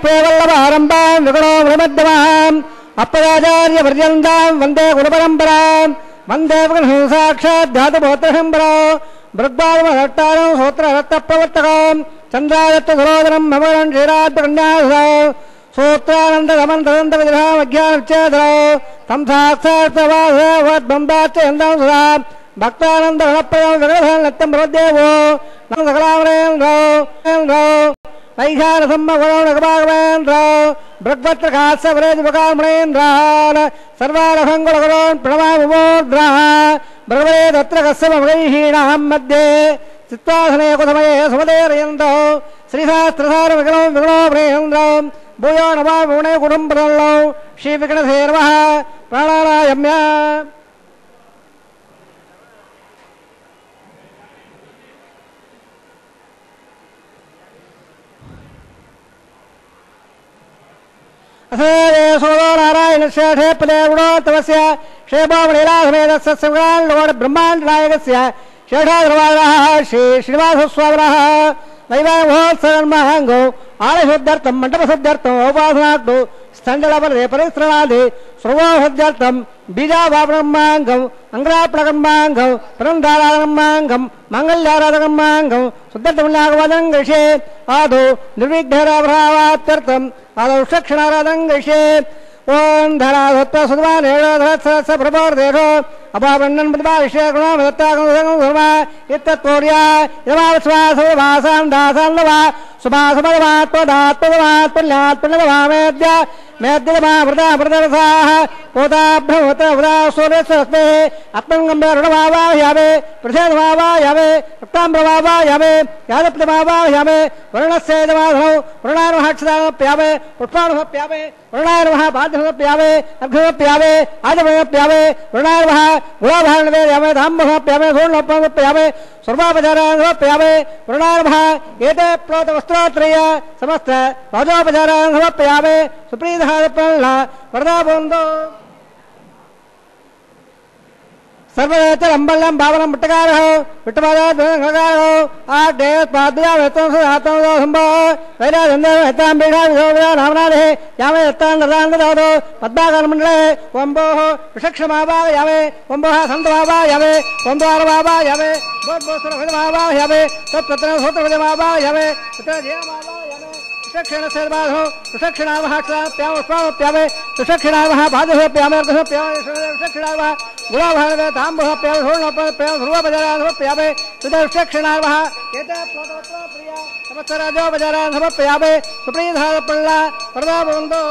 वेदत्वेवल्लभारम्भां विगुणो मृमध्यमाम् अप्पदाचार्यपर्यन्तां वन्दे गुरुपरम्परां वन्दे साक्षात् धातुभोत्रशम्बरो भृग्बालमहट्टारं सूत्ररत्नप्रवर्तकं चन्द्रायत्तसरोदरं ममरं क्षीरात्मकन्यासौ सूत्रानन्दमन्तदन्तविदहामज्ञानविच्छेदौ तं साक्षात्वासवद्बन्धाच्चन्दं सदा भक्तानन्दगणप्रदं विग्रहनत्यं भवद्देवो नमः सकलामरेन्द्रो वैशालसम्मगुणो भृग्वत्रकात्सवरेजुपकामणेन्द्रान् सर्वारभङ्गुलगुणोन् प्रणमामुमोद्राः भगवते तत्र कस्यमगैहीणां मध्ये चित्वासने कुसमये सुमदेरयन्तौ श्रीशास्त्रसारविघ्नो विघ्नो प्रेन्द्रौ भूयो नमो विगुणे कुटुम्बदल्लौ श्रीविघ्नसेर्वः प्राणानायम्य सोदो नारायणस्य क्षेपदे गुणोत्तमस्य क्षेमोमणिलासमेतस्य ब्रह्माण्डनायकस्य शेषाद्रवादः श्री श्रीनिवासस्वामिनः वैवाहोत्सवन्महाङ्गो आलशुद्ध्यर्थं मण्डपशुद्ध्यर्थम् औपासनाग्नो स्थण्डलपदे परिस्रणादि सर्वोषुद्ध्यर्थं बीजावापणकर्माङ्गम् अङ्ग्रापणकर्माङ्गं परन्धाराधकर्माङ्गं माङ्गल्याराधकर्माङ्गं शुद्धत्वपुण्यागवादनं गृह्ये आदौ निर्विघ्नराभावात्यर्थम् आदौ षक्षणाराधनं गृह्ये ओं धराधत्त सुधमानेषो प्रभोर्देशो अपावण्णन् प्रतिपादिश्य गुणामदत्तागुणधर्मा इत्तत्तोर्या यमावस्वासभासान् दासान् नवा सुभासमदमात्मदात्मदमात्मल्यात्मनदमामेद्य मेद्यमावृतावृतरसाः पोताभ्रमृतवृतासोरेश्वरस्ते आत्मङ्गम्बरुणमावाह्यामे प्रसेदमावाह्यामे रक्ताम्बरमावाह्यामे यादप्तमावाह्यामे वरुणस्येदमाधनौ वरुणानुहाक्षदानप्यामे पुष्पानुहप्यामे वरुणानुः पाद्यमप्यामे अर्घमप्यामे आजमप्यामे वरुणानुः गुलाभारणवेद्यामे धाम्बमप्यामे सोर्णोपमप्यामे सर्वापचारान्समप्यामे वरुणानुः एते प्रोतवस्त्रोत्रय समस्त राजोपचारान्समप्यामे सुप्रीतः वरदाबोन्दो सर्वचरम्बल्यं भावनं विट्टकारः विट्टपादात्मकारः आड्डेयत्पाद्यावेत्तंसदात्मदोसम्भव वैराजन्देवहत्ताम्बीढाविधोविधा नामनादेः यामे दत्तान्ददान्ददातो पद्माकारमण्डले वम्बोः विषक्षमावायामे वम्बोः सन्तमावायामे वम्बोहारमावायामे बोधबोधसुरभिधमावायामे तत्पत्र सूत्रभिधमावायामे तत्र ध्येयमावायामे विषक्षणसेर्वाधो विषक्षणावहाक्षाप्यामे पुष्पावप्यामे विषक्षणावः पादसोप्यामे अर्घसोप्यामे विषक्षणावः गुलाभारवे ताम्बोहप्यामे सोर्णोपप्यामे ध्रुवोपचारान्समप्यामे सुदर्शक्षणावः एते प्रोतोत्तरप्रिया समस्तराजोपचारान्समप्यामे सुप्रीधारपल्ला वरदाबोन्दो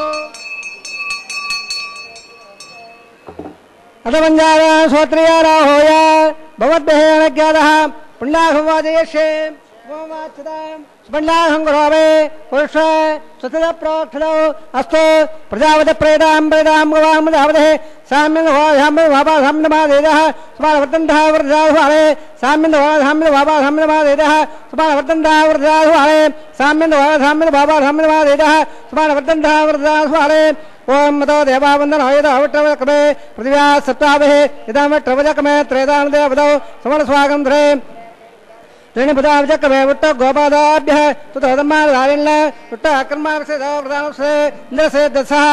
अथमञ्जारा स्वत्रियाराहोय भवद्भ्येनज्ञातः पुण्याहवादयस्ये भवमाच्युताम् स्मण्डाहङ्गुरोमे पुरुष स्वतप्रोक्षणौ अस्तु प्रजापति प्रेतां प्रेतां गवामदावदे साम्यन्वाभासाम्यमादेदः समानवर्तन्तः वृद्धासुहारे साम्यन्वाभासाम्यमादेदः समानवर्तन्तः वृद्धासुहारे साम्यन्वाभासाम्यमादेदः समानवर्तन्तः वृद्धासुहारे ओं मतो देवावन्दनो यदावट्टवकमे पृथिव्या सप्ताभिः यदावट्टवजकमे त्रेदानदेवदौ समरस्वागं ध्रे त्रिणिपदाविजकमे उट्ट गोपादाभ्यः तुतोदम्मादारिण्य उट्ट अकर्मार्से दावृदानसे इन्द्रसे दशः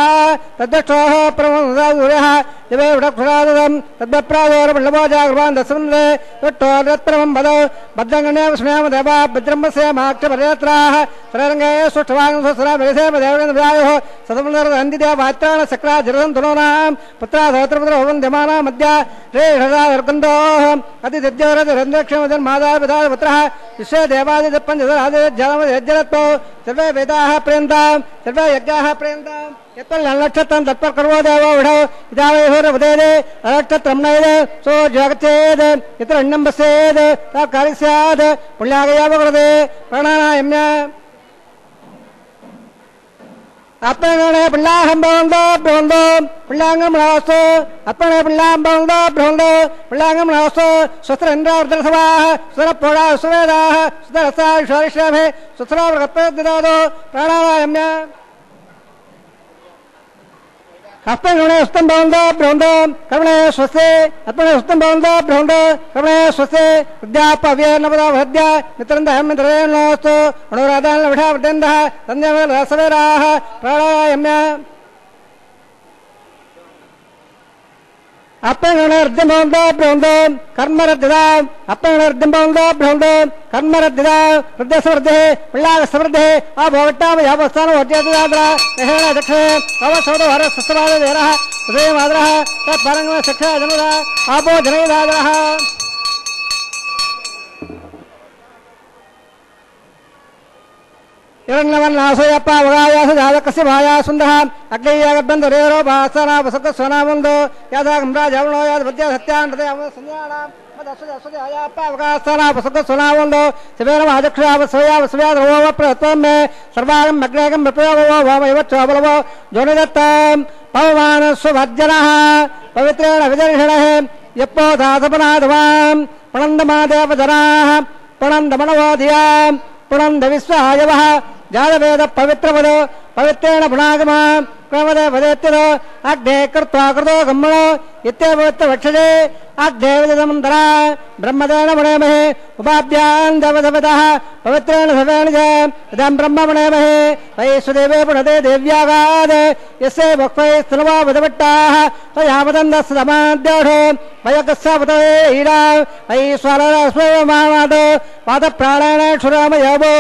तद्दक्षोः प्रमोदादूर्यः यवे उडक्षुरादं तद्वप्रादोरमण्डपो जागृवान् दशमन्दे उट्टोरत्रमं वदौ बद्धङ्गण्यं स्मयाम देवा वज्रम्बस्य माक्षपर्यत्राः सररङ्गे सुष्ठवागंसुरा विरसेम देवगन्धव्यायोः सदमन्दरदन्दिदेवात्राण सक्रा जरदं तुनोनां पुत्राधोत्रपुत्र वन्दमाना मध्य रे हृदार्कन्दोः अतिदिद्योरजरन्द्रक्षमजन्मादा पिता विश्व देवादिपञ्चदरादिजलमयज्जलत्वौ सर्वे वेदाः प्रेन्तां सर्वे यज्ञाः प्रेन्तां यत्पल्लक्षत्रं तत्पर कर्मो देवो विढौ इदावैहोरवदेदे अलक्षत्रं नैदे सो जगच्छेद् यत्र अन्नं वसेद् तत्कार्यं स्यात् पुण्यागयावकृते प्राणानायम्य अपने पिल्लाहं भवन्तो पिल्लांगं नास्तु अपने पिल्लां भवन्तो पिल्लांगं नास्तु स्वस्त्रन्द्रावर्तनसभाः स्वरपोडा सुवेदाः सुदरसा ईश्वरिष्यामहे सुस्रावृगप्रेद्यदादो प्राणानायम्य అర్పణే సుతం భవంతో బృహంతో కర్మణే స్వస్తి అర్పణే సుతం భవంతో బృహంతో కర్మణే స్వస్తి విద్యాపవ్య నవద వద్య మిత్రందహం మిత్రేణోస్తు మనోరాధాన విఢా వృద్ధందః సంధ్యావేళ సవేరాః ప్రాణాయామ్య అప్పణర్ధం భవంతో బృహంతో కర్మరద్ధిదా అప్పణర్ధం భవంతో బృహంతో కర్మరద్ధిదా వృద్ధస్వృద్ధి పిల్లాగస్వృద్ధి ఆ భవట్టామ యాపస్థానం వర్జేతుదాద్ర దక్షిణ దక్షిణే అవసౌడ హర సస్వాద వేరః ఉదయమాద్రః తత్పరంగ శిక్షా జనుద ఆపో జనైదాద్రః హిరణ్యవన్నాసయప్ప అవగాయాస జాతకస్య భాయాసుందః అగ్నేయగర్భంధరేరో భాసనా వసక స్వనామందో యాదాగమ్రాజవణో యాద విద్యా సత్యాంతతే సంజ్ఞానాం మదస్వజస్వజ ఆయాప్ప అవగాసనా వసక స్వనామందో శివేన ఆదక్షావస్వయా వస్వ్యాద్రవో ప్రత్వం మే సర్వాగం అగ్నేగం విప్రవో వామయవచ్చోబలవో జోనిదత్తం పవమానస్వవర్జనః పవిత్రేణ విదర్శనః యప్పో దాసపనాదవాం ప్రణందమాదేవజనాః ప్రణందమనవోధియాం పుణంద విశ్వాయవ జాతవేద పవిత్రవదో పవిత్రేణ పునాగమ క్రమదే వదేత్యదో అగ్నే కృత్వా కృతో గమ్మణో ఇత్యేవత్త వక్షజే అగ్నే విదమంతర బ్రహ్మదేన మునేమహే ఉపాభ్యాం దేవదేవతః పవిత్రేణ సవేణ చ ఇదం బ్రహ్మ మునేమహే వైశ్వదేవే పుణతే దేవ్యాగాద్ యస్యే వక్వై స్థలవా వదవట్టాః తయావదందస్య సమాద్యోఢో వయకస్యావతో ఈడా వైశ్వరస్వమానాదో పాదప్రాణేన క్షురామయోభో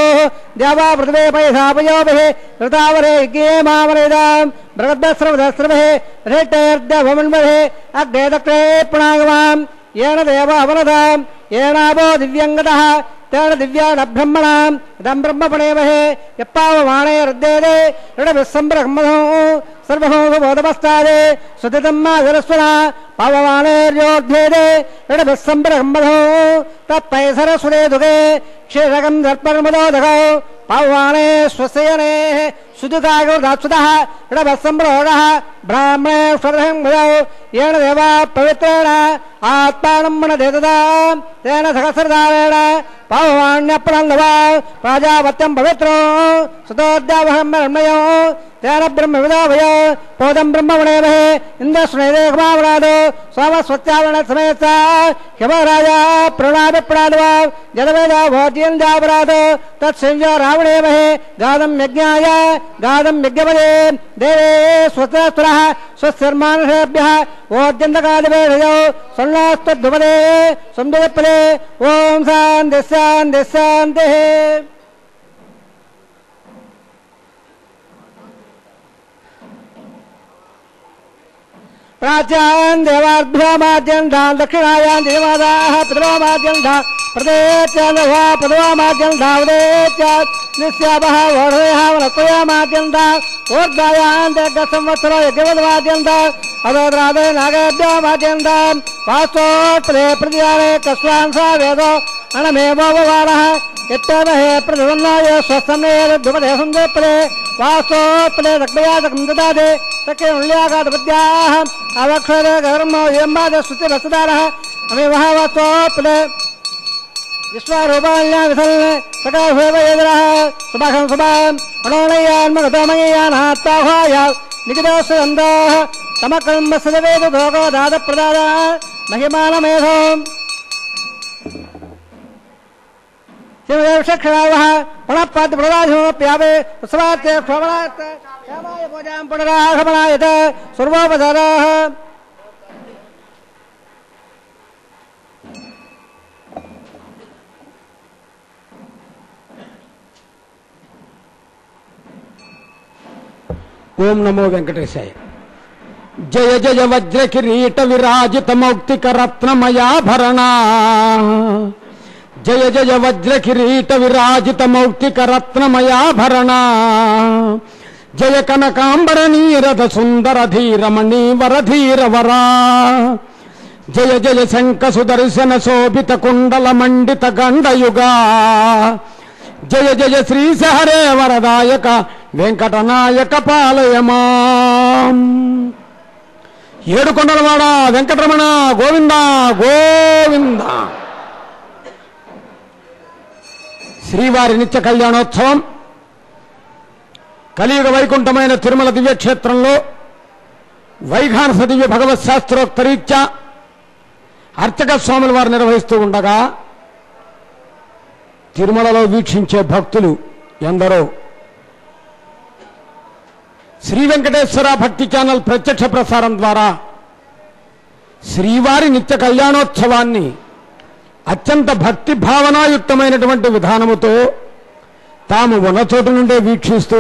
దేవా పృథివే పైసాపయోభిః ఋతావరే యజ్ఞే మామరేదాం బృహద్భస్రవదస్రవే రేటేర్దవమన్వే అగ్నే దక్షే పుణాగమాం ఏన దేవ అవనదాం ఏనాభో దివ్యంగతః తేన దివ్యాన బ్రహ్మణాం ఇదం బ్రహ్మపణేమహే యప్పావమానే రుద్దేదే ఋఢవిస్సంబ్రహ్మణో సర్వభోగబోధమస్తాదే సుతితమ్మా విరస్వన పావమానేర్యోర్ధ్యేదే ఋఢవిస్సంబ్రహ్మణో తత్పై సరస్వతే దుగే క్షీరకం దర్పణమదోదగౌ పావమానే స్వస్యనే సుదుకాగోదాత్సుదః ఋఢవస్సంబ్రోఢః బ్రాహ్మణే స్వరహం భయౌ ఏన దేవా పవిత్రేణ ఆత్మానం మనదేదదాం తేన సహస్రదారేణ పావమాన్యప్రణందవా ప్రాజాపత్యం పవిత్రో సుతోద్యావహం బ్రహ్మయో తేన బ్రహ్మవిదాభయ పోదం బ్రహ్మణేమహే ఇంద్రశ్రేదేహమావరాదో సోమస్వత్యావరణ సమేత హిమరాజా ప్రణాభిప్రాణవా జలవేద భోజ్యం జాపరాదో తత్సంజ రావణేమహే గాదం యజ్ఞాయ గాదం యజ్ఞపదే దేవే స్వస్త్రః స్వస్తిర్మానుషేభ్యः ఓద్యంతకాదివేషయో సన్నాస్తద్భుపదే సందుపదే ఓం శాంతి శాంతి శాంతిః प्राच्यान् देवाभ्यामाद्यन्धान् दक्षिणायान् देवादाः पितरोमाद्यन्धा प्रदेच्यान्वा पदवामाद्यन्धावदेच्यात् निस्यापः वोढयः वनत्वयामाद्यन्धा ऊर्ध्वायान् दीर्घसंवत्सरो यज्ञवद्वाद्यन्धा अदोद्रादे नागेभ्यामाद्यन्धान् वास्तोत्पदे प्रतियाने कस्वान् सा वेदो अणमेवोपवारः यत्तेमहे प्रतिसन्नाय स्वस्तमेदुपदे सन्दीपदे वास्तोत्पदे दग्धयादकं ददादे तक्केनुल्यागादपद्याः అవక్షరే గర్మ ఏంబాద స్తుతి రసదారః అమేవహ వాస్తోపదే విశ్వరూపాల్య విసల్ సకాశేవయదరః సుభాషం సుభాం మనోనయాన్మగతమయానాత్తాహాయ నిగిదోసందాః తమకల్మ సదవేద భోగో దాద ప్రదాద మహిమానమేధం శివదేవక్షణావః పునఃపాద ప్రదాశోప్యావే ఉత్సవాత్తే క్షోభనాత్తే శ్యామాయ పూజాం పునరాగమనాయత సర్వోపచారాః ఓం నమో వెంకటేశాయ. జయ జయ వజ్ర కిరీట విరాజిత మౌక్తిక రత్నమయాభరణా జయ జయ వజ్ర కిరీట విరాజిత మౌక్తిక రత్నమయాభరణా జయ కనకాంబర నీరద సుందర ధీరమణి వరధీర వరా జయ జయ శంఖ సుదర్శన శోభిత కుండల మండిత గండయుగా జయ జయ శ్రీశహరే వరదాయక వెంకటనాయక పాలయమా. ఏడుకొండలవాడ వెంకటరమణ గోవింద గోవింద. శ్రీవారి నిత్య కళ్యాణోత్సవం కలియుగ వైకుంఠమైన తిరుమల దివ్యక్షేత్రంలో వైఖానస దివ్య భగవత్ శాస్త్రోక్తరీత్యా అర్చక స్వాముల వారు నిర్వహిస్తూ ఉండగా తిరుమలలో వీక్షించే భక్తులు ఎందరో శ్రీ వెంకటేశ్వర భక్తి ఛానల్ ప్రత్యక్ష ప్రసారం ద్వారా శ్రీవారి నిత్య కళ్యాణోత్సవాన్ని అత్యంత భక్తి భావనాయుక్తమైనటువంటి విధానముతో తాము ఉన్న చోటు నుండే వీక్షిస్తూ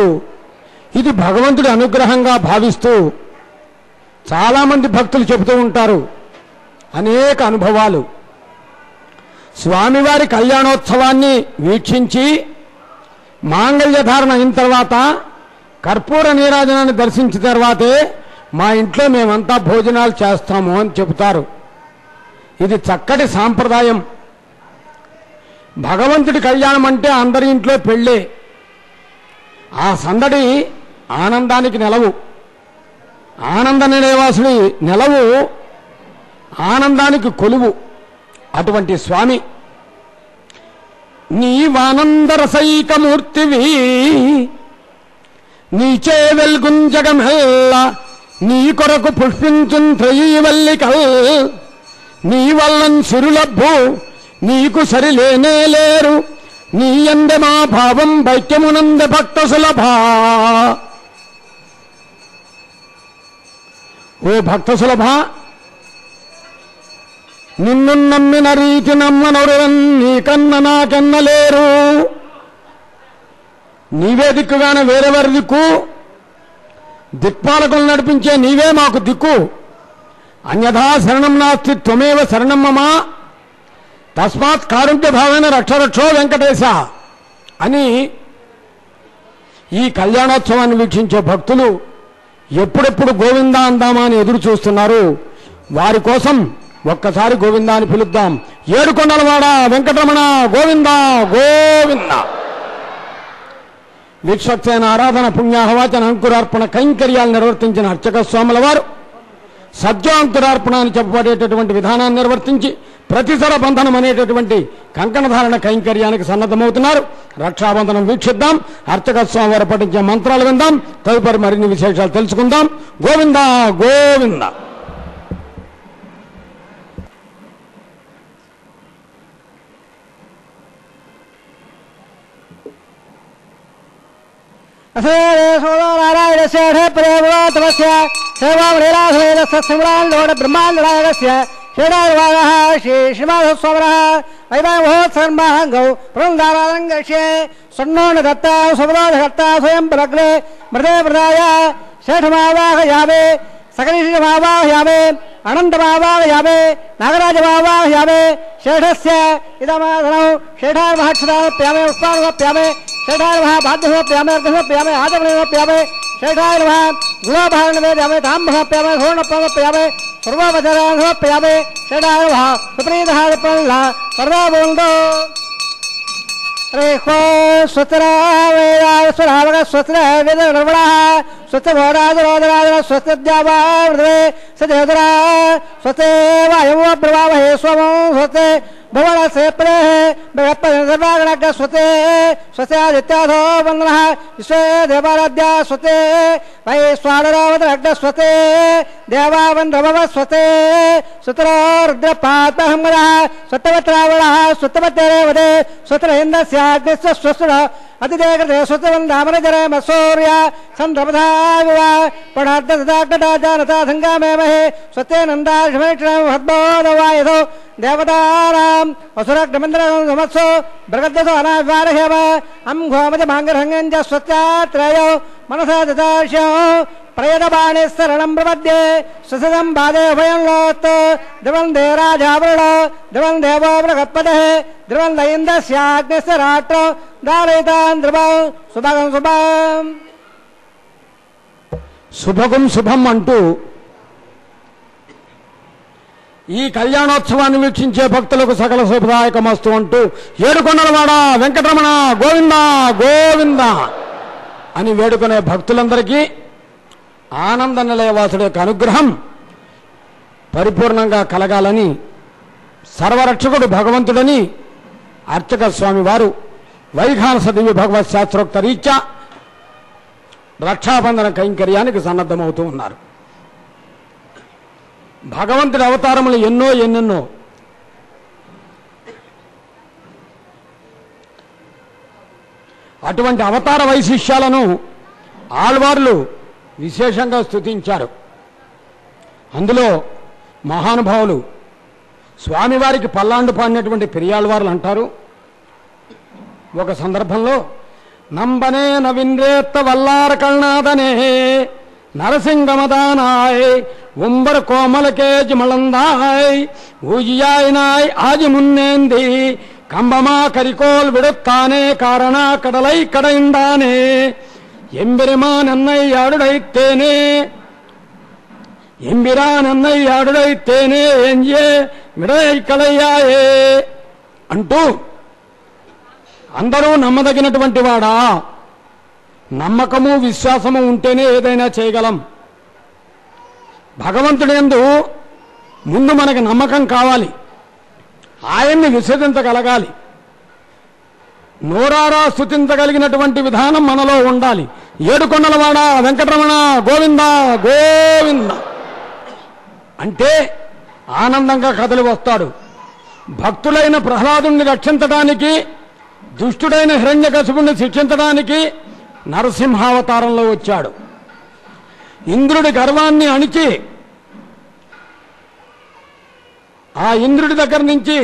ఇది భగవంతుడి అనుగ్రహంగా భావిస్తూ చాలామంది భక్తులు చెబుతూ ఉంటారు అనేక అనుభవాలు. స్వామివారి కళ్యాణోత్సవాన్ని వీక్షించి మాంగళ్యధారణ అయిన తర్వాత కర్పూర నీరాజనాన్ని దర్శించిన తర్వాతే మా ఇంట్లో మేమంతా భోజనాలు చేస్తాము అని చెబుతారు. ఇది చక్కటి సాంప్రదాయం. భగవంతుడి కళ్యాణం అంటే అందరి ఇంట్లో పెళ్ళే. ఆ సందడి ఆనందానికి నెలవు. ఆనంద నిలయవాసుడి నెలవు ఆనందానికి కొలువు. అటువంటి స్వామి నీవానందరసైకమూర్తివి నీచే వెల్గుంజగమెల్ల నీ కొరకు పుష్పించున్ త్రయీవల్లికల్ నీ వల్లన్ సిరులబ్బు నీకు సరిలేనే లేరు నీ యందె మా భావం బైక్యమునందె భక్త సులభా. ఓ భక్త సులభ, నిన్ను నమ్మిన రీతి నమ్మనొరువన్ నీకన్న నాకెన్నలేరు. నీవే దిక్కుగానే వేరెవరి దిక్కు? దిక్పాలకులు నడిపించే నీవే మాకు దిక్కు. అన్యథా శరణం నాస్తి త్వమేవ శరణం మమ తస్మాత్ కారుణ్య భావేన రక్షరక్షో వెంకటేశ అని ఈ కళ్యాణోత్సవాన్ని వీక్షించే భక్తులు ఎప్పుడెప్పుడు గోవిందా అందామా అని ఎదురు చూస్తున్నారు. వారి కోసం ఒక్కసారి గోవిందా అని పిలుద్దాం. ఏడుకొండలవాడ వెంకటరమణ గోవిందా గోవింద. వీక్షక్సేన ఆరాధన పుణ్యాహవాచన అంకురార్పణ కైంకర్యాలు నిర్వర్తించిన అర్చక స్వాముల వారు సజ్జాంకురార్పణ అని చెప్పబడేటటువంటి విధానాన్ని నిర్వర్తించి ప్రతిసర బంధనం అనేటటువంటి కంకణధారణ కైంకర్యానికి సన్నద్ధమవుతున్నారు. రక్షాబంధనం వీక్షిద్దాం. అర్చక స్వామి వారు పఠించే మంత్రాలు విందాం. తదుపరి మరిన్ని విశేషాలు తెలుసుకుందాం. గోవిందా గోవింద. श्रीश्रीमाधस्वामनः वैवाहोत्सर्माहङ्गौ प्रवृन्दावादङ्गक्ष्ये स्वर्णोन दत्ता सुब्रोधत्ता स्वयं प्रग्रे मृदे मृदाय शेषमावाहयावे सकलिषमावाहयावे अनन्तमावाहयावे नागराजमावाहयावे शेषस्य इदमाधनौ शेषार्महक्षदाप्यामे पुष्पाणमप्यामे शेषार्महाभाद्यमप्यामे अर्घमप्यामे आदमनमप्यामे शेषार्मः गुलाभारणवेद्यामे ताम्बमप्यामे सुवर्णपमप्यामे सर्ववचरामप्यामे शेषार्मः सुप्रीतः प्रल्ला सर्वबोन्दो रेखो स्वस्त्र वेदावस्वरावक स्वस्त्र वेदनिर्वणः स्वस्त्र भोराजरोदराजर स्वस्त्र द्यावावृते सदेवतरा स्वस्ते वायवो प्रवावहे स्वमो स्वस्ते भवनसे प्रेः सर्वागणक स्वस्ते स्वस्ते आदित्याधो वन्दनः विश्वे देवाराध्या स्वस्ते वैश्वानरोदरग्न स्वस्ते देवावन्द्रभव स्वस्ते सुतरो रुद्रपात्महंगरः स्वत्तवत्रावणः स्वत्तवत्तेरेवदे स्वत्र इन्द्रस्याग्निस्य स्वस्त्र अतिदेकृते स्वस्तिवन्दामनजरे मत्सूर्य सन्द्रपधाविव पणार्धदाग्नटा संगामेमहे स्वस्ते नन्दाशमेक्षणमहद्बोधवायधो देवतानाम् असुरग्नमन्द्रं समत्सो बृहद्दसो अनाविवारहेव अं घोमजमाङ्गरहङ्गञ्च स्वस्त्यात्रयो मनसा ददार्श्यो प्रयतबाणे शरणं प्रपद्ये स्वसदं बाधे भयं लोत् द्रवन्दे राजावृण द्रवं देवो बृहत्पदः द्रवन्द इन्द्रस्याग्निस्य राष्ट्रो दारयितान् ध्रुवं सुभगं शुभम्. శుభగం శుభం అంటూ ఈ కళ్యాణోత్సవాన్ని వీక్షించే భక్తులకు సకల శుభదాయకమస్తు అంటూ ఏడుకొండలవాడ వెంకటరమణ గోవింద గోవింద అని వేడుకునే భక్తులందరికీ ఆనంద నిలయవాసుడి యొక్క అనుగ్రహం పరిపూర్ణంగా కలగాలని సర్వరక్షకుడు భగవంతుడని అర్చక స్వామి వారు వైఖానస దివ్య భగవత్ శాస్త్రోక్త రీత్యా రక్షాబంధన కైంకర్యానికి సన్నద్ధమవుతూ ఉన్నారు. భగవంతుడి అవతారములు ఎన్నెన్నో. అటువంటి అవతార వైశిష్యాలను ఆళ్వార్లు విశేషంగా స్తుతించారు. అందులో మహానుభావులు స్వామివారికి పల్లాండు పాడినటువంటి పెరియాళ్వార్లు అంటారు, ఒక సందర్భంలో నంబనే నవిన్రేత్త వల్లార కల్నాదనే நரசிங்கமதானாய் உம்பர் கோமலகேஜ் மலந்தாய் ஊஜியாயினாய் ஆஜி முன்னேந்தி கம்பமா கரிகோல் விடுத்தானே காரணா கடலை கடைந்தானே எம்பெருமான் என்னை ஆடுடைத்தேனே எம்பிரான் என்னை ఆడుడైతేనే ఎంజే విడై కలయ్యాయే అంటూ అందరూ నమ్మదగినటువంటి వాడా, నమ్మకము విశ్వాసము ఉంటేనే ఏదైనా చేయగలం. భగవంతుడేందు ముందు మనకు నమ్మకం కావాలి, ఆయన్ని విశ్వసించగలగాలి, నోరారా స్తుతించగలిగినటువంటి విధానం మనలో ఉండాలి. ఏడుకొండలవాడ వెంకటరమణ గోవింద గోవింద అంటే ఆనందంగా కదలి వస్తాడు. భక్తులైన ప్రహ్లాదుని రక్షించడానికి, దుష్టుడైన హిరణ్యకశిపుణ్ణి శిక్షించడానికి నరసింహావతారంలో వచ్చాడు. ఇంద్రుడి గర్వాన్ని అణిచి ఆ ఇంద్రుడి దగ్గర నుంచి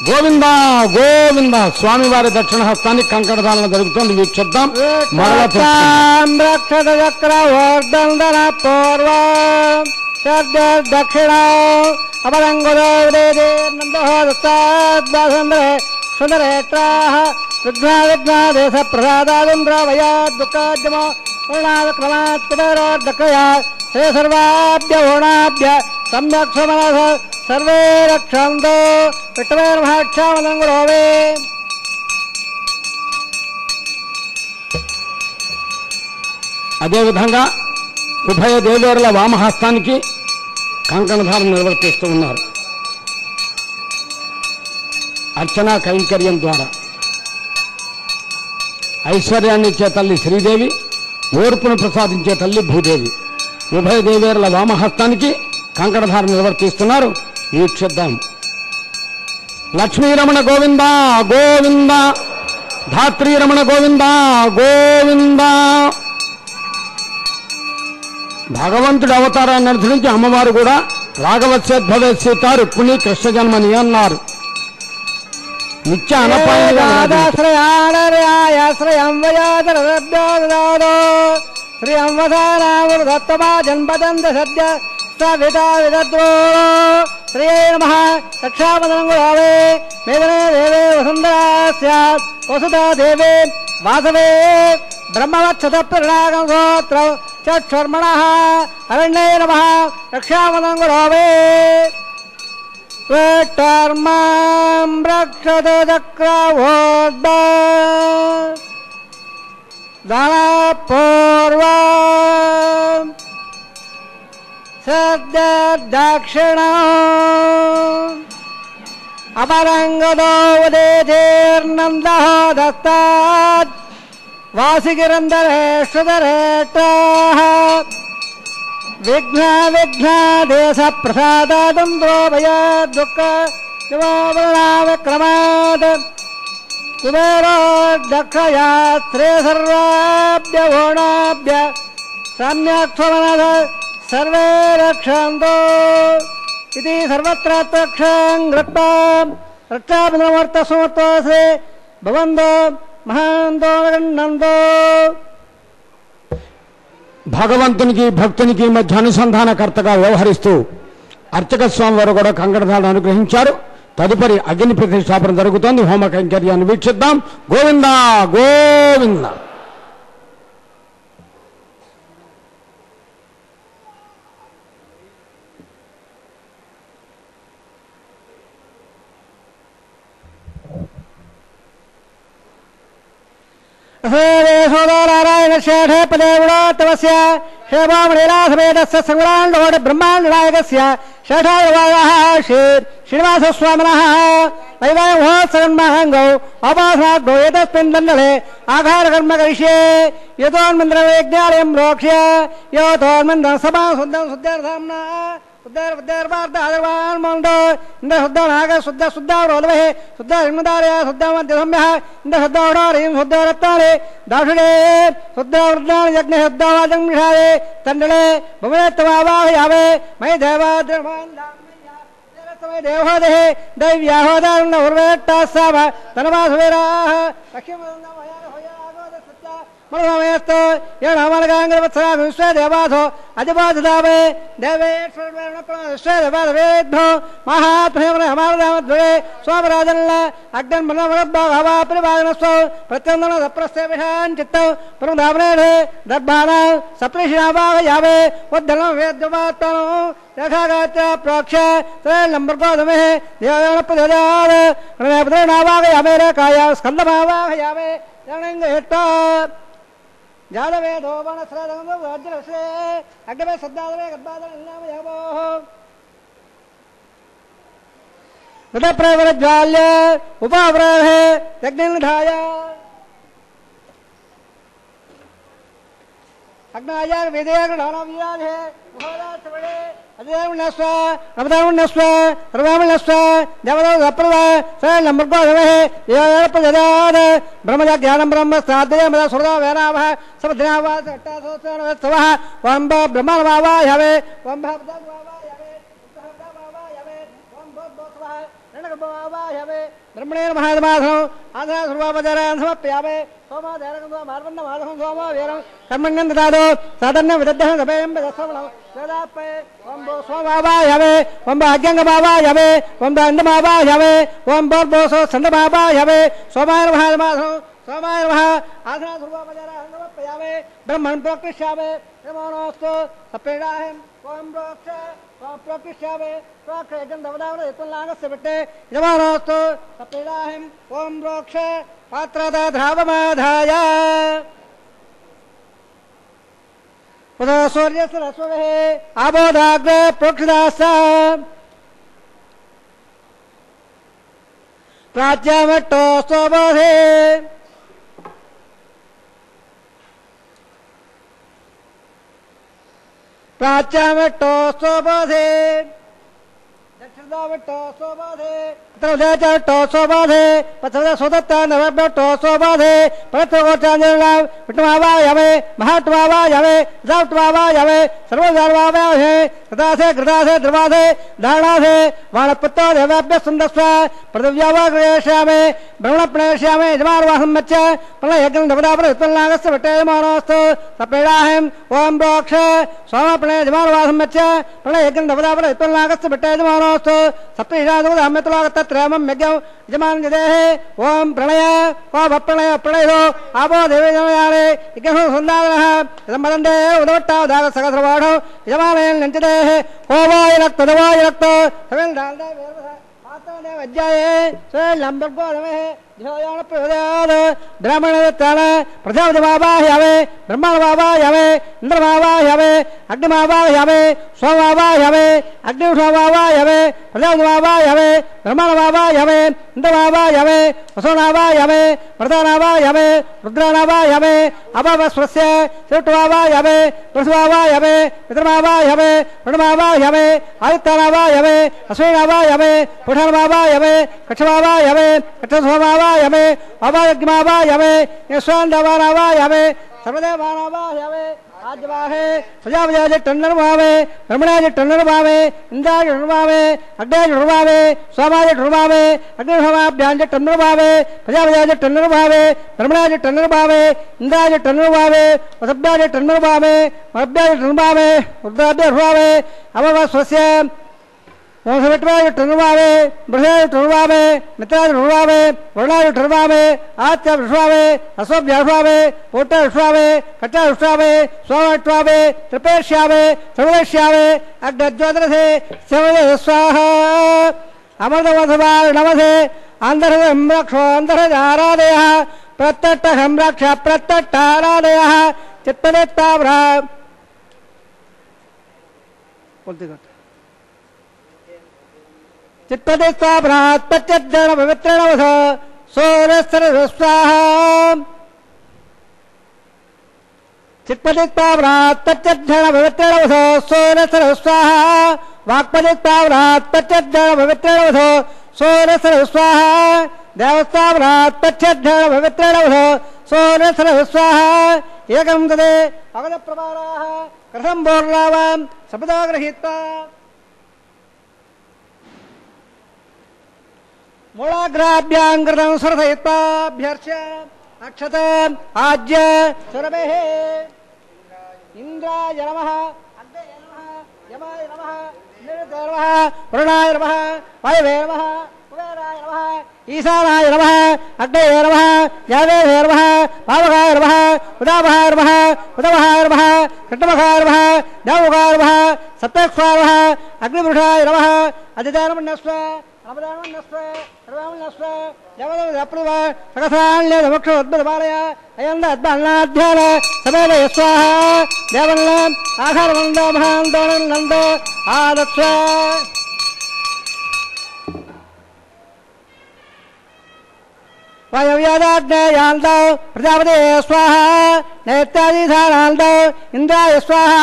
గోవింద గోవింద స్వామివారి దక్షిణ హస్తానికి కంకణదానం జరుగుతోంది. వీక్షిద్దాం. దక్షిణ విఘ్నాదేశ ప్రసాదాదుంద్రవయా దుఃఖాద్యమో వర్ణాక్రమాత్మదక్కయా శ్రీ సర్వాభ్య ఓణాభ్య సమ్యక్ సమనస సర్వే రక్షంతో విట్టవేర్మహాక్షామనంగురోవే. అదేవిధంగా ఉభయ దేవేరుల వామహస్తానికి కంకణధారం నిర్వర్తిస్తూ ఉన్నారు. అర్చనా కైంకర్యం ద్వారా ఐశ్వర్యాన్ని ఇచ్చే తల్లి శ్రీదేవి, ఓర్పును ప్రసాదించే తల్లి భూదేవి. ఉభయ దేవేరుల వామహస్తానికి కంకణధారం నిర్వర్తిస్తున్నారు. వీక్షిద్దాం. లక్ష్మీరమణ గోవింద గోవింద, ధాత్రీరమణ గోవింద గోవింద. భగవంతుడి అవతారాన్ని అనుసరించి అమ్మవారు కూడా రాఘవస్యోద్భవ సీత రుక్మిణి కృష్ణ జన్మని అన్నారు. నిత్య అనపాయాశ్రయం వయాదరభ్యోదో శ్రియం వసానామృతమా జన్మదంత సద్య సవితా విదద్రో శ్రీయే నమః. రక్షాబంధనం గురావే మేదనే దేవే వసుంధరాస్య వసుధా దేవే వాసవే బ్రహ్మవత్సత ప్రణాగం గోత్ర చక్షర్మణః అరణ్యే నమః. రక్షాబంధనం గురావే త్వట్టర్మాం రక్షత చక్రవోడ్డ దానపూర్వ సద్య దక్షిణ అపరంగదో ఉదేతీర్నందః దత్తాత్ వాసిగిరందరేష్వదరేట్టాః విఘ్నాదేశ ప్రసాదాదుంద్రోభయ దుఃఖ విక్రమాత్ కుబేరో దక్షయా శ్రీ సర్వాభ్య ఓణాభ్య సమ్యక్ స్వమనస సర్వే రక్షంతో ఇది సర్వత్ర రక్షాం గృత్వా రక్షాబంధనమర్థ సమర్థోసే భవంతో మహాంతో గణంతో. భగవంతునికి భక్తునికి మధ్య అనుసంధానకర్తగా వ్యవహరిస్తూ అర్చక స్వామి వారు కూడా కంకణధారణ అనుగ్రహించారు. తదుపరి అగ్ని ప్రతిష్టాపన జరుగుతోంది. హోమ కైంకర్యాన్ని వీక్షిద్దాం. గోవింద గోవింద. నారాయణ శేఠే పదే గుణోత్తమస్య శేభామణీలాసమేతస్య సంగ్రాండోడ బ్రహ్మాండ నాయకస్య శేఠాయ శ్రీ శ్రీనివాస స్వామినః वैवाहमहोत्सवन्महाङ्गौ अपासनाग्नो एतस्मिन् मण्डले आघारकर्म करिष्ये यतोन्मन्त्रवेज्ञालयं रोक्ष्य योतोन्मन्त्रं सभा शुद्धं शुद्धार्थाम्ना शुद्धार्वार्धार्वान् मोण्डो इन्द्र शुद्धनाग शुद्ध शुद्धावरोधवः शुद्धारिन्मदारय शुद्धमध्यसम्यः इन्द्र शुद्धोढोरीं शुद्धरत्नाले दाक्षिणे शुद्धवृद्धान् यज्ञ शुद्धवाजंशाले तण्डले भुवनेत्तमावाहयावे मयि देवाद्रवान् देवहोदेः दैव्याहोदारुण्ण उर्वेट्टास्साव तनवासुवीराः लक्ष्मीमस्तु येणमलगाङ्गवत्सरा विश्वे देवासो अधिबाधिदावे देवेश्वरवेद्भो महात्महेमरहमारदामध्वरे सोमराजन्न अग्नन् मनोमरब्बाहवा परिवागनस्वौ प्रत्यन्दन सप्रस्ते विषान् चित्तौ प्रमुदावनेः दर्भानां सप्रेषिणावाहयावे उद्धरणं वेद्यमात्तनो यथागात्या प्रोक्ष्य त्रयलम्बर्गोदमेः देवयानप्रदयाद रणयपुत्रेणावाहयावे रेखाया स्कन्दमावाहयावे रणङ्गहेट्टा जादवे धोबणस्रदं वज्रश्रे अग्नवे सद्दादवे गद्बादननामयावोः तदप्रवरज्वाल्य उपावरेः यज्ञनिधाय अग्नायार वेदयागणानाविराधे उहोदाचवळे अजयमुण्यस्व नवदामुण्यस्व सर्वामुण्यस्व देवदौ सप्रदा सरलम्बर्गोधवेः देवयानप्रदयाद ब्रह्मज्ञानं ब्रह्म साधये मद सुरदा वेनावः सबदिनावास अट्टासोत्सवः वंब ब्रह्मवावायवे वंब भद्रवावायवे उत्तरवावायवे वंब बोत्वः रणगवावायवे ब्रह्मणेन महादमाधनं आधना सर्वापचारान् समर्पयावे सोमाधेरगं मार्वन्न माधवं सोमा वीरं कर्मण्यं ददातु साधन्यं विदद्धं सभेयं दशवनं वेदापे वंब सोमावायवे वंब अज्ञंगमावायवे वंब अंडमावायवे वंब बोसो संडमावायवे सोमाय महादमाधनं सोमाय महा आधना सर्वापचारान् समर्पयावे ब्रह्मन् प्रोक्ष्यावे नमोस्तु सपेडाहं ओम प्रोक्ष प्रोक्ष्यावे प्रोक्षयजं दवदावने यत्तुल्लागस्य विट्टे नमोस्तु सपेडाहं ओम प्रोक्ष पात्रदा धावमाधाय पुनः सूर्यस्य रश्मेः आबोधाग्रे प्रोक्षदास प्राच्यामट्टो स्वबोधे प्राच्यामट्टो स्वबोधे दक्षिणामट्टो स्वबोधे उत्तरदेशमट्टो स्वबोधे पश्चिमदेश सुदत्ता नवमट्टो स्वबोधे परत्वगोचाञ्जलिनां विष्णुमावायवे महात्मावायवे जावत्मावायवे सर्वधर्मावायवे कृतासे कृतासे ध्रुवासे धारणासे वाणपत्तो देवाभ्यः सुन्दस्व पृथिव्यावाग्रयष्यामि ब्रह्मणप्रणयष्यामि यजमानवासं मच्च प्रणयज्ञं दवदापर उत्पन्नागस्य विट्टे यजमानोऽस्तु सपेडाहं ओम प्रोक्ष सोमप्रणय यजमानवासं मच्च प्रणयज्ञं दवदापर उत्पन्नागस्य विट्टे यजमानोऽस्तु सप्तैषादुदहम्यतुलागतत्रयमं यज्ञं यजमान जदेः ओम प्रणय ओम अप्रणय प्रणयो आपो देवजनयाने यज्ञं सुन्दानः यदमदन्ते उदवट्टा दागसहस्रवाढो यजमानेन नञ्चदेः कोवाय रक्तो सवेन दाल्दे वेरवः मातोदेव अज्जाये स्वलम्बर्गोधमेः ध्योयानप्रयोदयाद ब्राह्मणदत्तान प्रजापतिमावाहयावे ब्रह्मणमावाहयावे इन्द्रमावाहयावे अग्निमावाहयावे सोममावाहयावे अग्निषमावाहयावे प्रजापतिमावाहयावे ब्रह्मणमावाहयावे इन्द्रमावाहयावे वसुनावाहयावे प्रधानावाहयावे रुद्रानावाहयावे अभवस्वस्य श्रुत्वावाहयावे पशुवावाहयावे पितृमावाहयावे प्रणमावाहयावे आदित्यानावाहयावे अश्विनावाहयावे पुषणमावाहयावे कक्षमावाहयावे सोमावाहयावे अवायज्ञमावाहयावे यस्वान्दवानावाहयावे सर्वदेवानावाहयावे आज्वाहे प्रजापतिजे टन्नर्वावे ब्रह्मणाजे टन्नर्वावे इंद्राजे टन्नर्वावे अग्नेजे टन्नर्वावे सोमाजे टन्नर्वावे अग्निहोमाभ्याजे टन्नर्वावे प्रजापतिजे टन्नर्वावे ब्रह्मणाजे टन्नर्वावे इंद्राजे टन्नर्वावे वसभ्याजे टन्नर्वावे मभ्याजे टन्नर्वावे रुद्राजे टन्नर्वावे अववस्वस्य वंशविट्वाय टन्नर्वावे बृहदाय टन्नर्वावे मित्राय टन्नर्वावे वर्णाय टन्नर्वावे आत्याय टन्नर्वावे अश्वभ्याय टन्नर्वावे पोटाय टन्नर्वावे कटाय टन्नर्वावे सोमट्वावे त्रिपेष्यावे सर्वेष्यावे अग्नज्योतिरसे सेवये स्वाहा अमृतवसवाय नमसे आन्धरं रक्षो आन्धरजारादयः प्रत्यट्टहं रक्ष प्रत्यट्टारादयः चित्तनेत्ताव्रा बोलते चित्पतिस्तापनात् पच्यद्धन पवित्रेण वध सोरस्वस्वाहा चित्पतिस्तापनात् पच्यद्धन पवित्रेण वध सोरस्वस्वाहा वाक्पतिस्तापनात् पच्यद्धन पवित्रेण वध सोरस्वस्वाहा देवस्तापनात् पच्यद्धन पवित्रेण वध सोरस्वस्वाहा एकं तदे अगदप्रमाणाः कथं बोर्लावां शब्दो गृहीत्वा मूलाग्राभ्यां सरथयित्वाभ्यर्च्य अक्षत आज्य सुरभेः इंद्राय नमः अग्नये नमः यमाय नमः निरते नमः वरुणाय नमः वायवे नमः कुबेराय नमः ईशानाय नमः अग्नये नमः यावेभे नमः पावकाय नमः उदावहाय नमः उदवहाय नमः कृष्णमुखाय नमः देवमुखाय नमः सप्तक्ष्वाय नमः अग्निपुरुषाय नमः अदितानमन्यस्व अमदानमन्यस्व सर्वामन्यस्व जगदप्रुव सकसान्यदमक्षोद्भुतपालय अयन्द अद्भन्नाध्यान समेत यस्वाहा देवन्नाम् आधारवन्दो महान्तोनन्दो आदत्स्व वायव्यादाग्नेयान्तौ प्रजापते स्वाहा नैत्यादिधानान्तौ इन्द्राय स्वाहा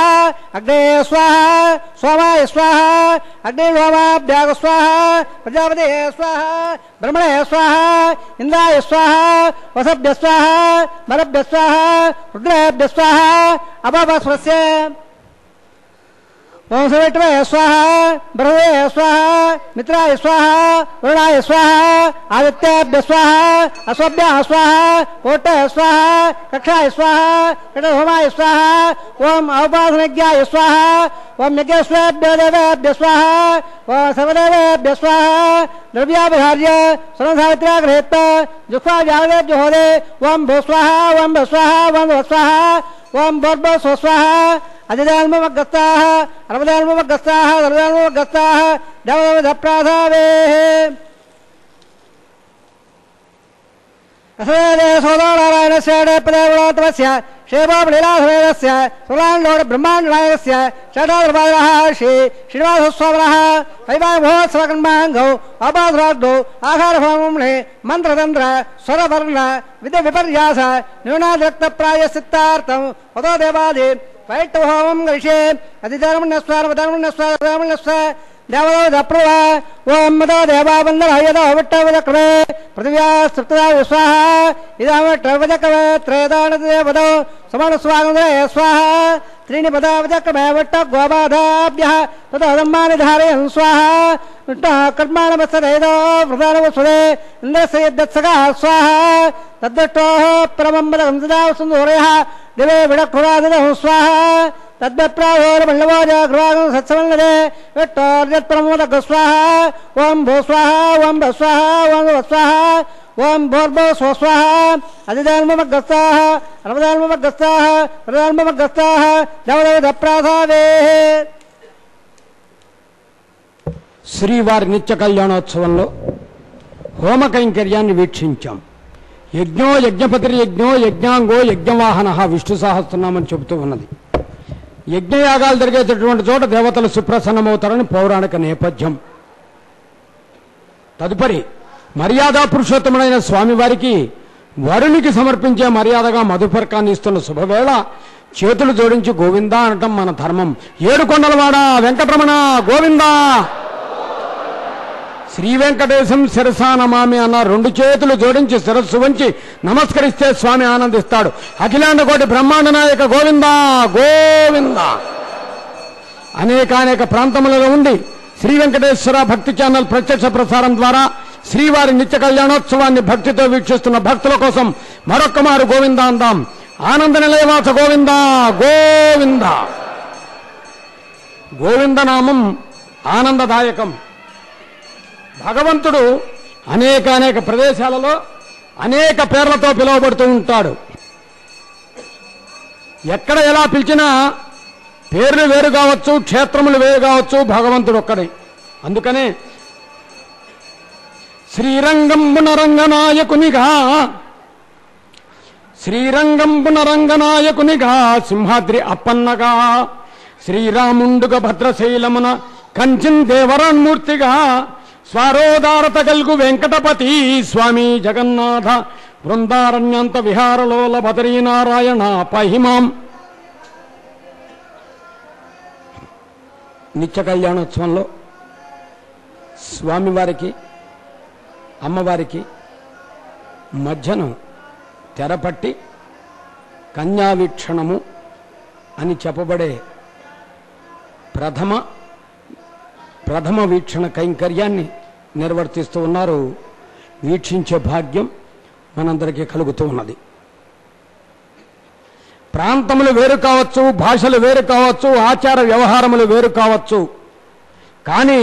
अग्नेय स्वाहा सोमाय स्वाहा अग्निलोमाभ्याग स्वाहा प्रजापते स्वाहा ब्रह्मणे स्वाहा इन्द्राय स्वाहा वसभ्य स्वाहा मरभ्य स्वाहा रुद्रेभ्य स्वाहा अपापस्वस्य ओम सविट्रय स्वाहा बृहदे स्वाहा मित्राय स्वाहा वरुणाय स्वाहा आदित्याभ्य स्वाहा अश्वभ्यः स्वाहा कोटय स्वाहा कक्षाय स्वाहा कटहोमाय स्वाहा ओम औपासनज्ञाय स्वाहा ओम यज्ञस्वेभ्यो देवेभ्य स्वाहा ओम सर्वदेवेभ्य स्वाहा द्रव्याभिहार्य सर्वसावित्र्या गृहीत जुह्वा व्याहदे जुहोदे ओम भू स्वाहा ओम भ स्वाहा ओम व स्वाहा ओम भोर्भो स्व स्वाहा अदिदान्मवगस्ताः अर्वदान्मवगस्ताः सर्वदान्मवगस्ताः देवदप्राधावेः असवेदे सोदोनारायणस्य पदेवतमस्य शेवलीलाधवेदस्य सुलाण्डोड ब्रह्माण्डनायकस्य षडाधर्वादः श्री श्रीनिवासस्वामिनः वैवाहमहोत्सवकर्माङ्गौ अपाधराग्धौ आहारहोमम्णे मन्त्रतन्त्र स्वरवर्ण विद्यविपर्यास न्यूनादिरक्तप्रायश्चित्तार्थं पदो देवादि वैष्णवहोमं गरिष्ये अतिधर्मण्यस्वारमधर्मण्यस्वारमण्यस्व देवदप्रुव ओम मदो देवावन्दनः यदो विट्टवदक्रमे पृथिव्या सप्तदा स्वाहा इदावट्टवदक्रमे त्रयदानदेवदो समानस्वागन्दे स्वाहा त्रीणि पदावदक्रमे वट्ट गोबाधाभ्यः ततो धम्मानि धारयन् स्वाहा विष्णुः कर्माणमत्सदेदो प्रधानवसुदे इन्द्रस्य यद्दत्सकः स्वाहा तद्दष्टोः परमं पदकं सदा सुन्दूरयः दिवे विडक्खुराददः स्वाहा तद्वप्राहोर्मण्डवोज गृहागं सत्समन्नदे विट्टोर्यत्प्रमोदक स्वाहा ओम भू स्वाहा ओम भ स्वाहा ओम व स्वाहा ओम भोर्भो स्व स्वाहा अदिदान्मवगस्ताः अर्वदान्मवगस्ताः प्रदान्मवगस्ताः देवदप्राधावेः శ్రీవారి నిత్య కళ్యాణోత్సవంలో హోమ కైంకర్యాన్ని వీక్షించాం. యజ్ఞో యజ్ఞపతిర్యజ్ఞో యజ్ఞాంగో యజ్ఞవాహన విష్ణు సహస్రనామని చెబుతూ ఉన్నది. యజ్ఞయాగాలు జరిగేటటువంటి చోట దేవతలు సుప్రసన్నమవుతారని పౌరాణిక నేపథ్యం. తదుపరి మర్యాదా పురుషోత్తముడైన స్వామివారికి వరునికి సమర్పించే మర్యాదగా మధుపర్కాన్ని ఇస్తున్న శుభవేళ చేతులు జోడించి గోవిందా అనటం మన ధర్మం. ఏడుకొండలవాడ వెంకటరమణ గోవిందా, శ్రీ వెంకటేశం శిరసా నమామి అన్న రెండు చేతులు జోడించి శిరస్సు వంచి నమస్కరిస్తే స్వామి ఆనందిస్తాడు. అఖిలాండ కోటి బ్రహ్మాండ నాయక గోవిందా గోవిందా. అనేక ప్రాంతములలో ఉండి శ్రీ వెంకటేశ్వర భక్తి ఛానల్ ప్రత్యక్ష ప్రసారం ద్వారా శ్రీవారి నిత్య కళ్యాణోత్సవాన్ని భక్తితో వీక్షిస్తున్న భక్తుల కోసం మరొక్క మారు గోవిందా అందాం. ఆనంద నిలయవాస గోవిందా గోవిందా. గోవిందనామం ఆనందదాయకం. భగవంతుడు అనేక ప్రదేశాలలో అనేక పేర్లతో పిలువబడుతూ ఉంటాడు. ఎక్కడ ఎలా పిలిచినా పేర్లు వేరు కావచ్చు, క్షేత్రములు వేరు కావచ్చు, భగవంతుడు ఒక్కడే. అందుకనే శ్రీరంగంబున రంగనాయకునిగా సింహాద్రి అప్పన్నగా శ్రీరాముండుగ భద్రశైలమున కంచిన్ దేవరాన్మూర్తిగా స్వరోదారత గల్గు వెంకటపతి స్వామి జగన్నాథ బృందారణ్యంత విహారలోల బదరీనారాయణ పహిమాం. నిత్య కళ్యాణోత్సవంలో స్వామివారికి అమ్మవారికి మధ్యను తెరపట్టి కన్యావీక్షణము అని చెప్పబడే ప్రథమ వీక్షణ కైంకర్యాన్ని నిర్వర్తిస్తూ ఉన్నారు. వీక్షించే భాగ్యం మనందరికీ కలుగుతూ ఉన్నది. ప్రాంతములు వేరు కావచ్చు, భాషలు వేరు కావచ్చు, ఆచార వ్యవహారములు వేరు కావచ్చు, కానీ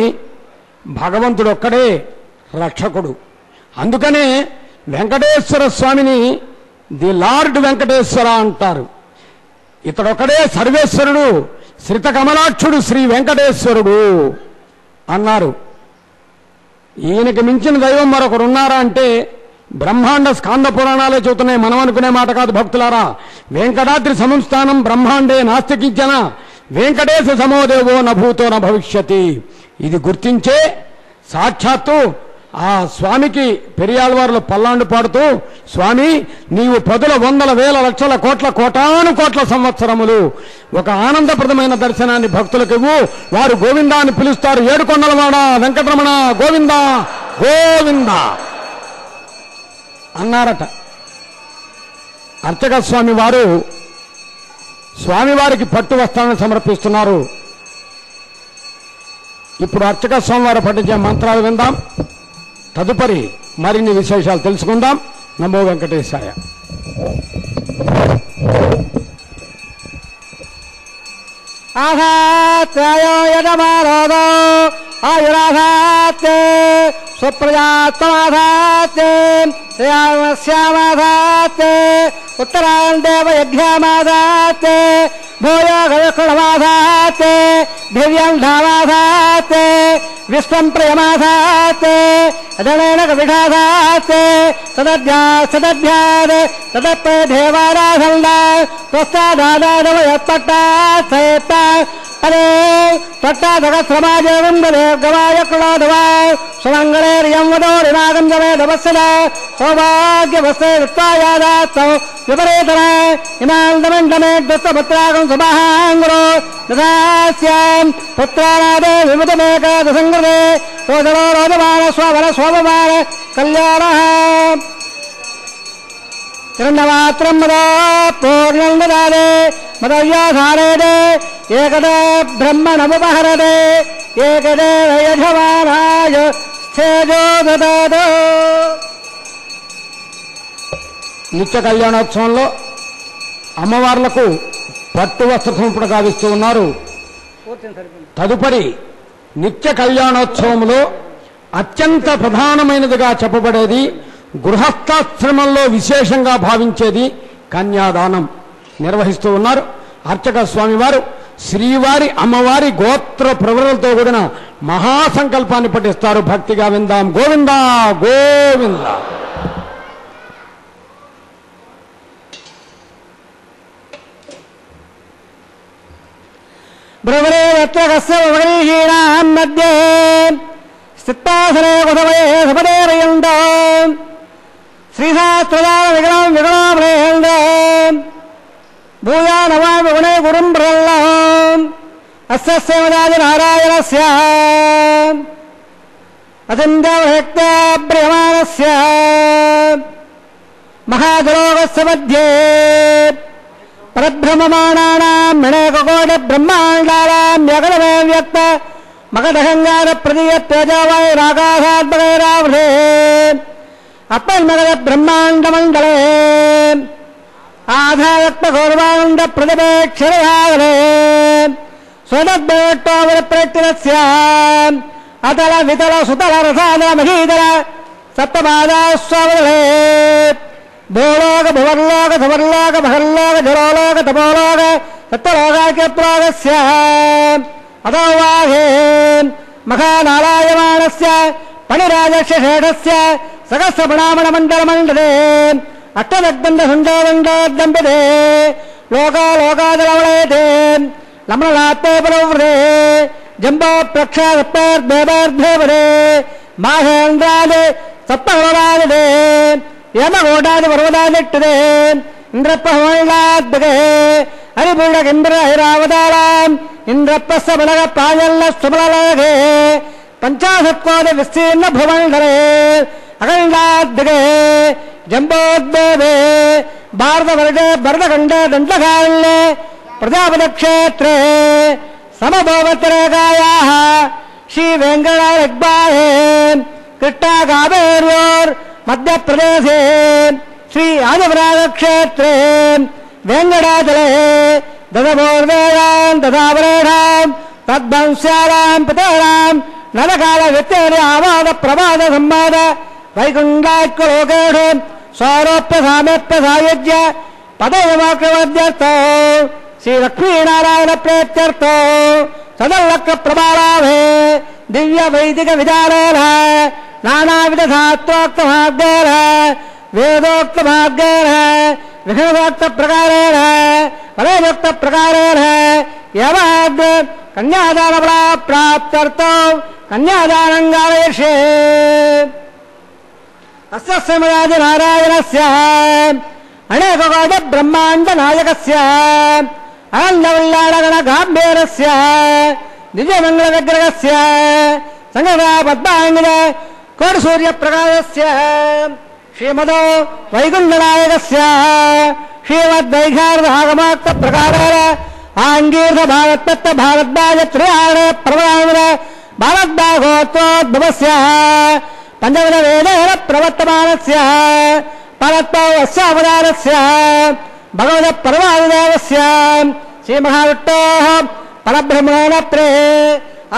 భగవంతుడు ఒక్కడే రక్షకుడు. అందుకనే వెంకటేశ్వర స్వామిని ది లార్డ్ వెంకటేశ్వర అంటారు. ఇతడొక్కడే సర్వేశ్వరుడు, శ్రితకమలాక్షుడు శ్రీ వెంకటేశ్వరుడు అన్నారు. ఈయనకి మించిన దైవం మరొకరున్నారా అంటే బ్రహ్మాండ స్కాంద పురాణాలే చెబుతున్నాయి. మనం అనుకునే మాట కాదు భక్తులారా. వెంకటాద్రి సమంస్థానం బ్రహ్మాండే నాస్తికించన వెంకటేశ సమోదేవో నభూతో న భవిష్యతి. ఇది గుర్తించే సాక్షాత్తు ఆ స్వామికి పెరియాళ్వార్లు పల్లాండు పాడుతూ, స్వామి నీవు పదుల వందల వేల లక్షల కోట్ల కోటాను కోట్ల సంవత్సరములు ఒక ఆనందప్రదమైన దర్శనాన్ని భక్తులకు ఇవ్వు. వారు గోవిందా అని పిలుస్తారు. ఏడుకొండలవాడ వెంకటరమణ గోవింద గోవింద అన్నారట. అర్చక స్వామి వారు స్వామివారికి పట్టు వస్త్రాలను సమర్పిస్తున్నారు. ఇప్పుడు అర్చక స్వామి వారు పఠించే మంత్రాలు విందాం. తదుపరి మరిన్ని విశేషాలు తెలుసుకుందాం. నమో వెంకటేశాయ. ఆఘాత్యాయో యజమానోదో ఆయురాఘాత్యే స్వప్రజాత్వమాఘాత్యే శ్రేయాశ్యామాఘాత్యే ఉత్తరాయణ దేవయజ్ఞామాఘాత్యే భూయోగవిక్రణమాఘాత్యే దివ్యం ధామాఘాత్యే విశ్వం ప్రియమాఘాత్యే అజనేన కవిఘాఘాత్యే సదధ్యాద్ తదప్పే దేవారాధండ త్వస్తాదాదాదవయత్పట్టాత్సేత్త అదే తట్టాదగశ్రమాజేవందదేర్గవాయ కృణోదవా సుమంగళేర్యం వదోరినాగం జమే దవస్సద సౌభాగ్యవస్తే విత్తాయాదాత్తం విపరీతన ఇమాంతమండమే దత్తపుత్రాగం సుమహాంగురో దదాస్యాం పుత్రానాదే విముతమేకాదసంగృతే సోదరో రోదమాన స్వవర శోభమాన కళ్యాణః హిరణ్యమాత్రం మదా పూర్ణం దదాదే మదవ్యాధారేదే ఏకదే బ్రహ్మణముపహరదే ఏకదే యజమానాయ స్థేజో దదాదో. నిత్య కళ్యాణోత్సవంలో అమ్మవార్లకు పట్టు వస్త్ర సమర్పణ గావిస్తూ ఉన్నారు. తదుపరి నిత్య కళ్యాణోత్సవంలో అత్యంత ప్రధానమైనదిగా చెప్పబడేది, గృహస్థాశ్రమంలో విశేషంగా భావించేది కన్యాదానం నిర్వహిస్తూ ఉన్నారు. అర్చక స్వామి వారు శ్రీవారి అమ్మవారి గోత్ర ప్రవరులతో కూడిన మహాసంకల్పాన్ని పఠిస్తారు. భక్తిగా విందాం. గోవింద గోవింద. బ్రవరేత్రకస్యవరీహీనాం మధ్యే స్థిత్వాసనే కుసవే సపదేరయండ శ్రీశాస్త్రదాన విగణం విగణామేండ భూయా నమామి గుణే గురుం ప్రల్లం అస్యస్యమదాది నారాయణస్య అతింద్రభక్త్యా ప్రియమానస్య మహాజలోకస్య మధ్యే పరబ్రహ్మమాణానాం మిణేకకోటి బ్రహ్మాండానాం యగనమే వ్యక్త మగధహంగార ప్రదీయత్యజవైరాకాశాత్మకైరావృతే అప్పన్మగధ బ్రహ్మాండమండలే ఆధారత్మగౌరవానంద ప్రతిపేక్షరయాగలే స్వదద్భేట్టోవరప్రేక్షితస్య అతల వితల సుతల రసాల మహీధర సప్తపాదాస్వావలే భూలోక భువర్లోక సువర్లోక మహర్లోక జలోలోక తపోలోక సప్తలోకాఖ్యప్రోగస్య అదోవాహే మహానారాయమాణస్య పణిరాజక్షేషస్య సహస్రపుణామణమండలమండలే అష్టదగ్బంధసుండోదండోదంపితే లోకాలోకాదలవళయతే లమ్నలాత్తే పరవృతే జంబో ప్రక్షాదప్పేర్దేవర్ధేవరే మాహేంద్రాది సప్తవరాజే యమగోడాది పర్వతాదిట్టుదే ఇంద్రప్పహోళాద్గే హరిపూడకింద్ర హైరావతారాం ఇంద్రప్పస్స బలగ ప్రాజల్ల సుబలగే పంచాశత్కోటి విస్తీర్ణ భువండరే అఖండాద్గే జంబోద్వేదే భారతవర్గే భరతఖండే దండకారణ్యే ప్రజాపతిక్షేత్రే సమభోగత్రేకాయాః శ్రీవేంకటగిగ్బాహే కృష్ణాకావేర్యోర్ మధ్యప్రదేశే శ్రీ ఆదివరాజక్షేత్రే వేంకటాచలే దశభోర్వేదాం దశావరేఢాం తద్వంశ్యానాం పితరాం నరకాల వ్యత్యయ ఆవాద ప్రమాద సంవాద వైకుంఠాఖ్యలోకేషు స్వరూప్య సామేప్య సాయుజ్య పదవిమాక్రమధ్యర్థో శ్రీ లక్ష్మీనారాయణ ప్రేత్యర్థో సదల్లక్ష్మ ప్రమాణాభే దివ్య వైదిక విధానేన నానావిధ శాస్త్రోక్త మార్గేణ వేదోక్త మార్గేణ విఘ్నోక్త ప్రకారేణ ఫలోక్త ప్రకారేణ యవాద్ కన్యాదాన ప్రాప్త్యర్థో కన్యాదానం గారయిష్యే అస్య సమయాది నారాయణస్య అనేకకోటి బ్రహ్మాండ నాయకస్య ఆనందవల్లాడగణ గాంభీరస్య దివ్యమంగళ విగ్రహస్య సంగదా పద్మాంగద కోటి సూర్య ప్రకాశస్య శ్రీమదో వైకుంఠనాయకస్య శ్రీమద్వైఖారదహాగమాక్త ప్రకారేణ ఆంగీర్ధ భారతత్వ భారద్వాజ త్రియాణ ప్రవరాణ భారద్వాగోత్రోద్భవస్య పంచవిధ వేదేన ప్రవర్తమానస్య పరత్వస్యావతారస్య భగవత పరమాదేవస్య శ్రీమహావిష్ణోః పరబ్రహ్మణ ప్రే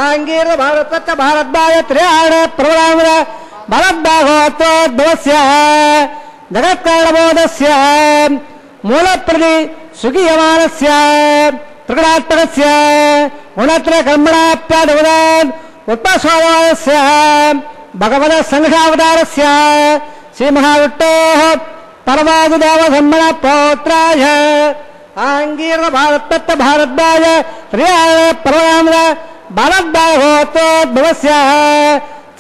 ఆంగీర్ధ భారతత్వ భారద్వాజ త్రియాణ ప్రవరాణ భారద్వాగోత్రోద్భవస్య జగత్కారణబోధస్య మూలప్రతి సుఖీయమానస్య త్రిగుణాత్మకస్య గుణత్రయ కర్మణాప్యాదవదాన్ ఉత్పస్వాదస్య భగవత సంఘావతారస్య శ్రీమహావిష్ణోః పరమాదిదేవ బ్రహ్మణ పౌత్రాయ ఆంగీర్ధ భారతత్వ భారద్వాజ త్రియాణ ప్రవరాణ భారద్వాగోత్రోద్భవస్య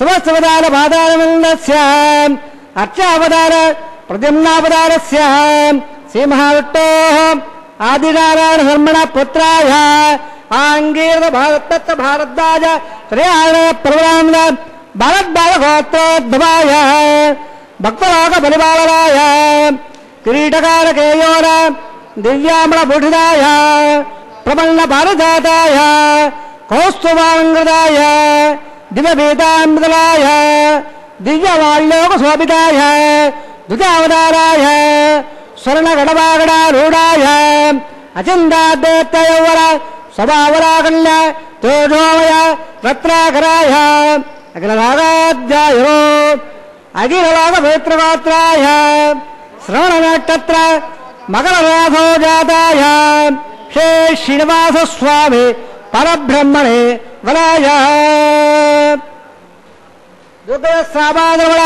సమస్తవతార పాదారవిందస్య అర్చావతార ప్రద్యుమ్నావతారస్య శ్రీమహావిష్ణోః ఆదినారాయణ బ్రహ్మణ పుత్రాయ ఆంగీర్ధ భారతత్వ భారద్వాజ త్రియాణ ప్రవరాణ భారద్వాగోత్రోద్భవాయ భక్తలోక పరిపాలనాయ కిరీటకారకేయోర దివ్యామల భూషితాయ ప్రపన్న పారిజాతాయ కౌస్తుభాంగదాయ దివ్యపీతాంబితలాయ దివ్యవాళ్యోక శోభితాయ దుతావతారాయ స్వర్ణగడవాగడారూఢాయ అచిందాదేత్తయౌవర స్వభావరాకల్య తేజోమయ రత్నాకరాయ అఖిలరాగాధ్యాయో అఖిలలోక పవిత్రగోత్రాయ శ్రవణ నక్షత్ర మకరరాధో జాతాయ శ్రీ శ్రీనివాస స్వామి పరబ్రహ్మణే వరాయ దుర్గసామాధవళ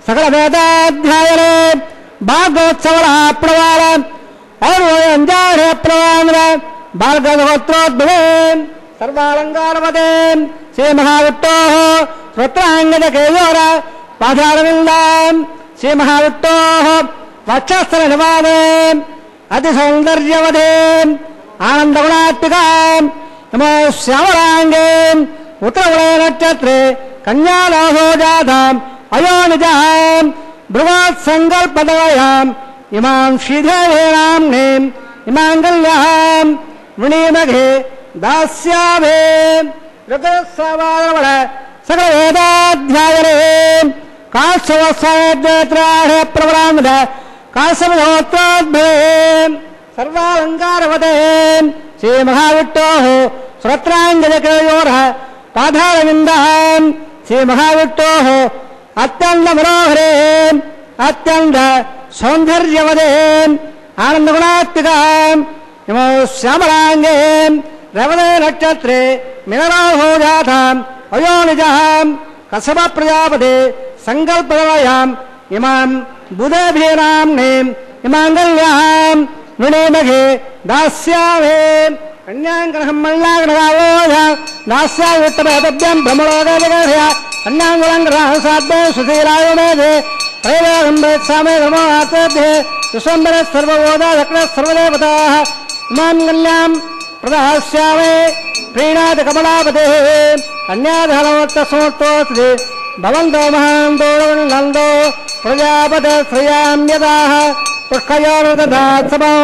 సకల వేదాధ్యాయనే భాగవత్సవళ ప్రవాళ ఔర్వయంజారే ప్రవాళ భార్గవగోత్రోద్భవే సర్వాలంకారవదే శ్రీ మహావిష్ణోః స్తోత్రాంగద కేయోర పాదారవిందాం శ్రీ మహావిష్ణోః వక్షస్థల నివాదే అతి సౌందర్యవదే ఆనందగుణాత్మికాం నమో శ్యామలాంగే ఉత్తరవళే నక్షత్రే కన్యారాసో జాతాం అయోనిజాం భృగాత్ సంకల్పదవయాం ఇమాం శ్రీదేవేనాంనేం ఇమాంగల్యాం వృణీమఘే దాస్యాభే ఋగస్సవాదవళ సకల వేదాధ్యాయనే కాశ్యవత్సరాఢ ప్రవరామద కాశ్యవోత్రోద్భవే సర్వాలంకారవదే శ్రీ మహావిష్ణోః శ్రోత్రాంగజకేయోర పాదారవిందాం శ్రీ మహావిష్ణోః అత్యంత మనోహరే అత్యంత సౌందర్యవదే ఆనందగుణాత్మికాం నమో శ్యామలాంగే రవదే నక్షత్రే మినరాహో జాతాం అయోనిజాం కశ్యప ప్రజాపతే సంకల్పదవయాం ఇమాం బుధేభీనాంనేం ఇమాంగల్యాం నృణీమఘే దాస్యామే కన్యాంకరహం మల్లాగణగావోజ దాస్యాయుత్తమేతభ్యం బ్రహ్మలోకవిగర్హ్య కన్యాంగులంగ్రహసాధ్య సుశీలాయుమేధే త్రైవేగంబేత్సామే నమోతే విశ్వంబర సర్వబోధ దక్షిణ సర్వదేవతా ఇమాం కన్యాం ప్రదహాస్యామే ప్రీణాది కమలాపతే కన్యాధనవర్త సమర్థోస్తి భవంతో మహాంతో నందో ప్రజాపత శ్రయామ్యదాః పుష్కయోర్దదాత్సమో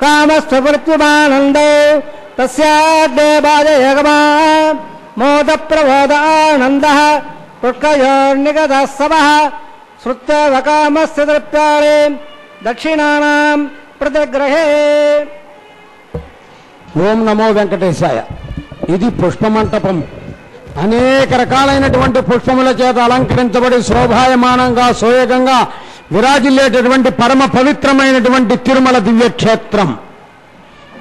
కామస్థ మృత్యుమానందో తస్యాగ్నే బాధయగమా మోద ప్రబోధ ఆనందః పుష్కయోర్నిగతః సమః శ్రుత్వకామస్య ద్రవ్యాణి దక్షిణానాం ప్రతిగ్రహే. ఓం నమో వెంకటేశాయ. ఇది పుష్పమంటపం. అనేక రకాలైనటువంటి పుష్పముల చేత అలంకరించబడి శోభాయమానంగా సోయగంగా విరాజిల్లేటటువంటి పరమ పవిత్రమైనటువంటి తిరుమల దివ్యక్షేత్రం.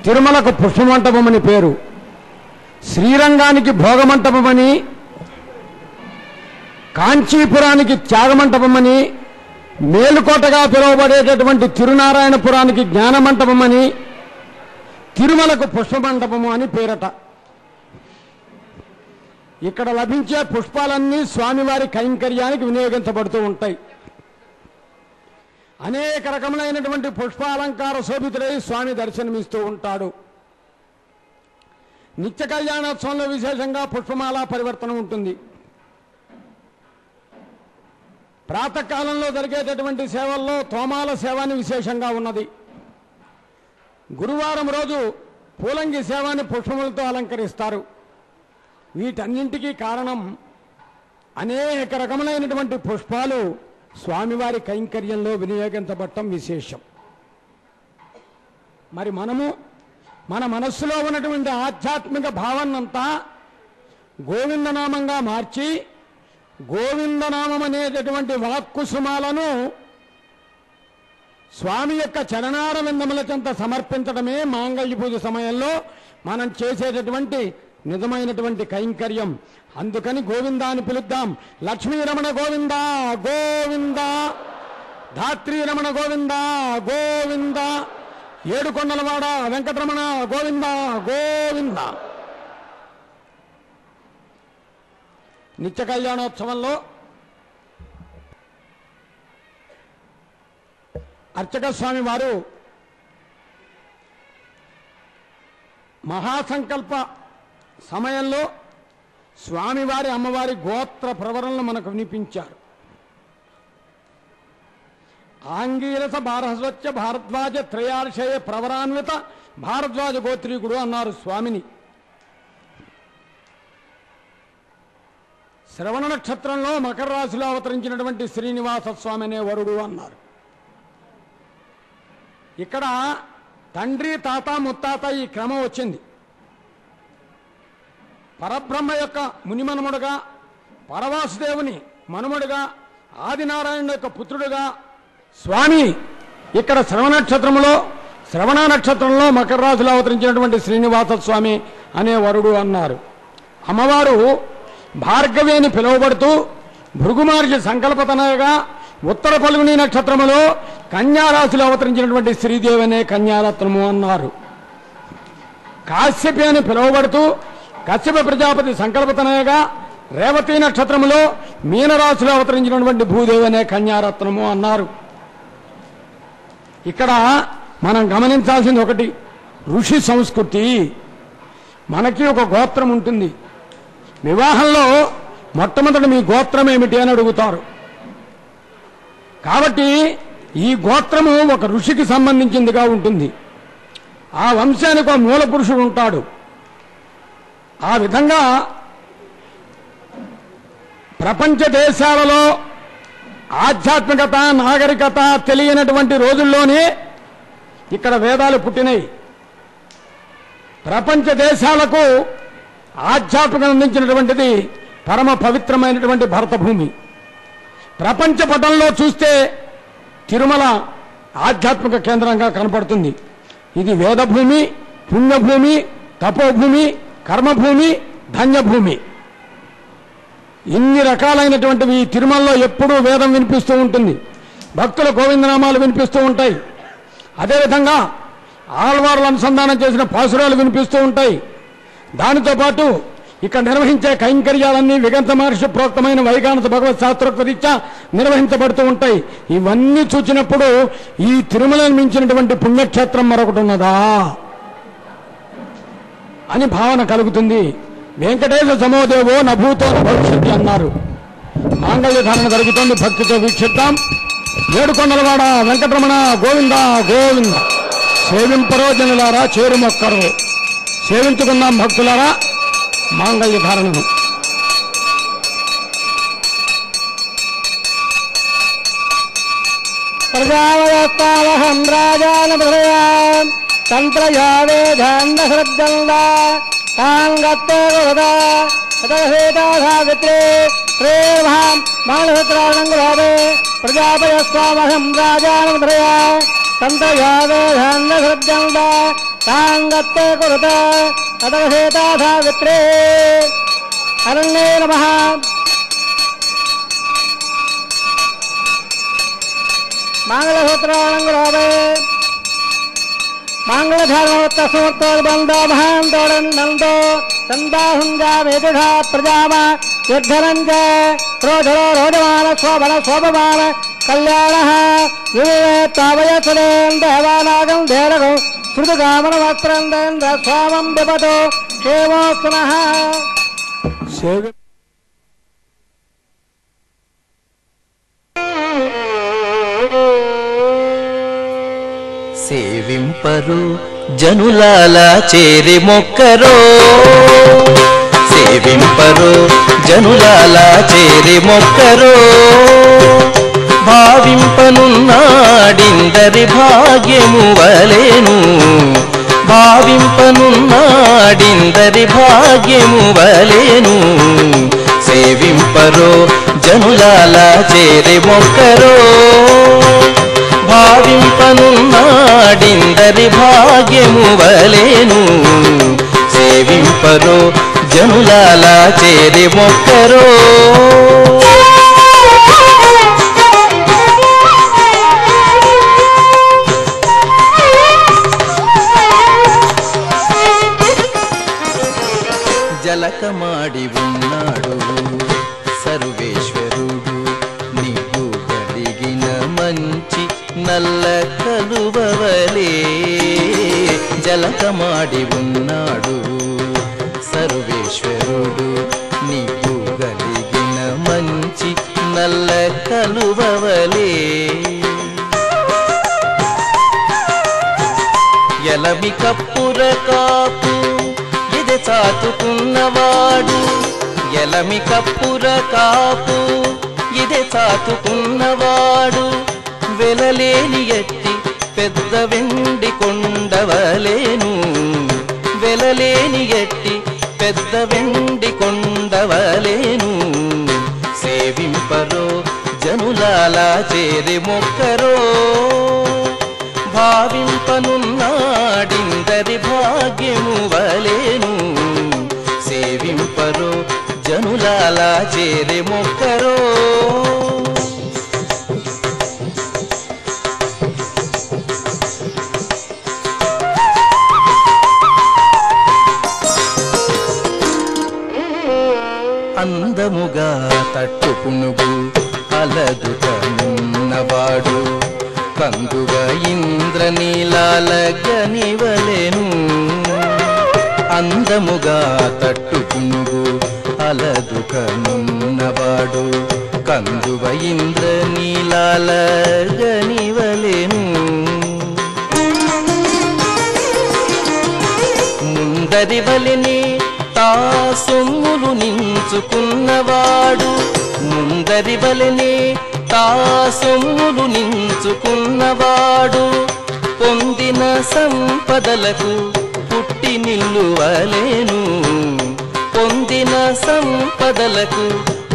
తిరుమలకు పుష్పమంటపం అని పేరు, శ్రీరంగానికి భోగమంటపమని, కాంచీపురానికి త్యాగమంటపమని, మేలుకోటగా పిలువబడేటటువంటి తిరునారాయణపురానికి జ్ఞానమంటపమని, తిరుమలకు పుష్పమంటపము అని పేరట. ఇక్కడ లభించే పుష్పాలన్నీ స్వామివారి కైంకర్యానికి వినియోగించబడుతూ ఉంటాయి. అనేక రకములైనటువంటి పుష్పాలంకార శోభితుడై స్వామి దర్శనమిస్తూ ఉంటాడు. నిత్య కళ్యాణోత్సవంలో విశేషంగా పుష్పమాల పరివర్తనం ఉంటుంది. ప్రాతకాలంలో జరిగేటటువంటి సేవల్లో తోమాల సేవాని విశేషంగా ఉన్నది. గురువారం రోజు పూలంగి సేవాని పుష్పములతో అలంకరిస్తారు. వీటన్నింటికీ కారణం అనేక రకములైనటువంటి పుష్పాలు స్వామివారి కైంకర్యంలో వినియోగించబడటం విశేషం. మరి మనము మన మనస్సులో ఉన్నటువంటి ఆధ్యాత్మిక భావనంతా గోవిందనామంగా మార్చి గోవిందనామం అనేటటువంటి వాక్కుసుమాలను స్వామి యొక్క చరణార విందముల చెంత సమర్పించడమే మాంగళ్య పూజ సమయంలో మనం చేసేటటువంటి నిజమైనటువంటి కైంకర్యం. అందుకని గోవిందా అని పిలుద్దాం. లక్ష్మీరమణ గోవింద గోవింద, ధాత్రీరమణ గోవింద గోవింద, ఏడుకొండలవాడ వెంకటరమణ గోవింద గోవింద. నిత్య కళ్యాణోత్సవంలో అర్చక స్వామి వారు మహాసంకల్ప సమయంలో స్వామివారి అమ్మవారి గోత్ర ప్రవరణలు మనకు వినిపించారు. ఆంగీరస భారస్వత్య భారద్వాజ త్రయార్షయ ప్రవరాన్విత భారద్వాజ గోత్రీకుడు అన్నారు స్వామిని. శ్రవణ నక్షత్రంలో మకర రాశిలో అవతరించినటువంటి శ్రీనివాస స్వామి అనే వరుడు అన్నారు. ఇక్కడ తండ్రి తాత ముత్తాత ఈ క్రమం వచ్చింది. పరబ్రహ్మ యొక్క మునిమనుముడుగా, పరవాసుదేవుని మనుమడుగా, ఆదినారాయణుడు యొక్క పుత్రుడుగా స్వామి ఇక్కడ శ్రవణ నక్షత్రంలో మకర రాశిలో అవతరించినటువంటి శ్రీనివాస స్వామి అనే వరుడు అన్నారు. అమ్మవారు భార్గవి అని పిలువబడుతూ భృగుమహర్షి సంకల్పతనగా ఉత్తర ఫల్గుని నక్షత్రములో కన్యారాశిలో అవతరించినటువంటి శ్రీదేవి అనే కన్యారత్నము అన్నారు. కాశ్యపి అని పిలువబడుతూ కశ్యప ప్రజాపతి సంకల్పతనగా రేవతి నక్షత్రములో మీనరాశిలో అవతరించినటువంటి భూదేవి అనే కన్యారత్నము అన్నారు. ఇక్కడ మనం గమనించాల్సింది ఒకటి, ఋషి సంస్కృతి. మనకి ఒక గోత్రం ఉంటుంది. వివాహంలో మొట్టమొదటి మీ గోత్రం ఏమిటి అని అడుగుతారు. కాబట్టి ఈ గోత్రము ఒక ఋషికి సంబంధించిందిగా ఉంటుంది. ఆ వంశానికి ఒక మూల పురుషుడు ఉంటాడు. ఆ విధంగా ప్రపంచ దేశాలలో ఆధ్యాత్మికత నాగరికత తెలియనటువంటి రోజుల్లోనే ఇక్కడ వేదాలు పుట్టినాయి. ప్రపంచ దేశాలకు ఆధ్యాత్మికత అందించినటువంటిది పరమ పవిత్రమైనటువంటి భరతభూమి. ప్రపంచ పటంలో చూస్తే తిరుమల ఆధ్యాత్మిక కేంద్రంగా కనపడుతుంది. ఇది వేదభూమి, పుణ్యభూమి, తపోభూమి, కర్మభూమి, ధన్యభూమి. ఇన్ని రకాలైనటువంటివి ఈ తిరుమలలో ఎప్పుడూ వేదం వినిపిస్తూ ఉంటుంది. భక్తుల గోవిందనామాలు వినిపిస్తూ ఉంటాయి. అదేవిధంగా ఆళ్వార్లు అనుసంధానం చేసిన పాసురాలు వినిపిస్తూ ఉంటాయి. దానితో పాటు ఇక్కడ నిర్వహించే కైంకర్యాలన్నీ విగంత మహర్షి ప్రోక్తమైన వైగానత భగవత్ శాస్త్రోక్త రీత్యా నిర్వహించబడుతూ ఉంటాయి. ఇవన్నీ చూచినప్పుడు ఈ తిరుమలను మించినటువంటి పుణ్యక్షేత్రం మరొకటి ఉన్నదా అని భావన కలుగుతుంది. వెంకటేశ సమోదేవో నభూతో భవిష్యత్తు అన్నారు. మాంగళ్య ధారణ జరుగుతుంది. భక్తితో వీక్షిద్దాం. ఏడుకొండలవాడ వెంకటరమణ గోవింద గోవింద. సేవింపరో జనులారా చేరుమొక్కరు. సేవించుకుందాం భక్తులారా మాంగళ్య ధారణను. ప్రజావయస్తావహం రాజానమృయా తంత్రయావేధాన్నశ్రద్ధందా తాంగత్తే గురుదా తదహేతా సావిత్రే ప్రేమాం మానసత్రాణంగురావే ప్రజాపయస్వామహం రాజానమృయా తంత్రయావేధాన్నశ్రద్ధందా తాంగత్తే గురుదా తదహేతా సావిత్రే. అరణ్యే నమః. మంగళసూత్రాలంగురావే మంగళధారణోత్తసమోత్తోబంధో మహాంతోడంతో సందాహుంజా వేదుఢా ప్రజామ నిర్ధనంజ రోధరో రోజమాన శోభన శోభమాన కళ్యాణ తావయసురేం దేవానాగం ధేరగం శృతుకామన వస్త్రందేంద్ర స్వామం విపదో క్షేమోస్తునః. సేవింపరు జనులాలా చేరి మొక్కరో. సేవింపరు జనులాలా చేరి మొక్కరో. భావింపనున్నాడిందరి భాగ్యము వలెను. భావింపనున్నాడిందరి భాగ్యము వలెను. సేవింపరో జనులాలా చేరి మొక్కరో. భావింపనున్నాడిందరి భాగ్యము వలెను. సేవింపరో జనులాలా చేరి మొక్కరో. జలకమాడి ఉన్నాడు సర్వేశ్వరుడు. నీకు కలిగిన మంచి నల్ల కలువవలే. జలకమాడి ఉన్నాడు సర్వేశ్వరుడు. నీకు కలిగిన మంచి నల్ల కలువవలే. ఎలమి కప్పుర కాపు ఇది చాతుకున్నవాడు. ఎలమి కప్పుర కాపు ఇది చాతుకున్నవాడు. వెలలేని ఎట్టి పెద్ద వెండి కొండవలేను. వెలలేని ఎట్టి పెద్ద వెండి కొండవలేను. సేవింపరో జనులాలా చేరి మొక్కరో. భావింపనున్నాడిందరి భాగ్యము వలెను. సేవింపరో జనులాలా చేరి మొక్కరో. అందముగా తట్టుపునుగు అలదుకనున్నవాడు. కందువ ఇంద్రనీలాలగనివలెను. అందముగా తట్టుపునుగు అలదుకనున్నవాడు. కందువ ఇంద్రనీలాలగనివలెను. ముందరివలిని తా సొమ్ములు నించుకున్నవాడు. ముందరివలిని తా సొమ్ములు నించుకున్నవాడు. పొందిన సంపదలకు పుట్టి నిల్లువలేను. పొందిన సంపదలకు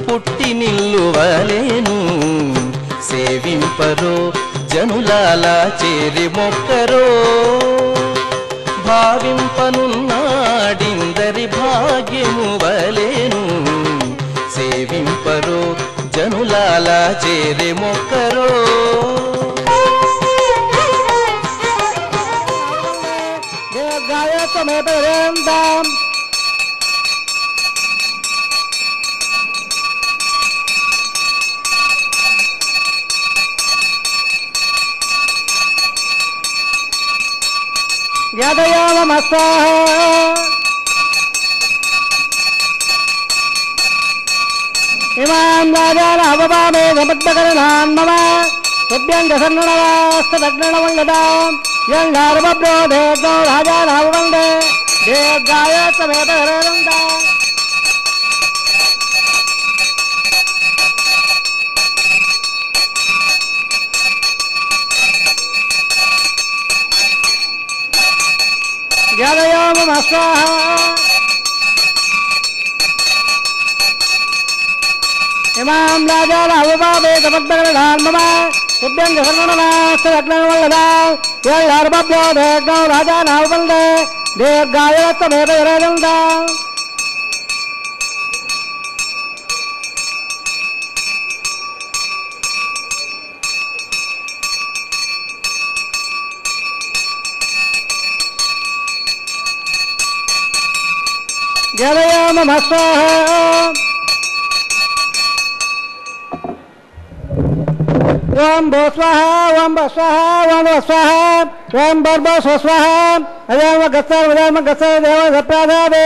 పుట్టి నిల్లువలేను. సేవింపరో జనులాలా చేరి మొక్కరో. భావింపనున్నాడిందరి భాగ్యము వలెను. సేవింపరో జనులాలా చేరి మొక్కరో. ज्ञातयामः स्वाहा इमां राजान अववामे समद्भकरणान् मम तुभ्यं जसन्नवास्तदग्नवङ्गदां यङ्गार्वब्रोधेग्नो राजान अववन्दे देगाय समेत हरेरन्दा ज्ञातयामः स्वाहा इमां राजान अववामे समद्भकरणान् मम तुभ्यं जसन्नवास्तदग्नवङ्गदां यङ्गार्वब्रोधेग्नो राजान अववन्दे देगाय समेत हरेरन्दा ज्ञातयामः स्वाहा ओम भो स्वाहा ओम भ स्वाहा ओम व स्वाहा ओम भर्भो स्वाहा अयम गत्सर वदम गत्सर देव सप्राधावे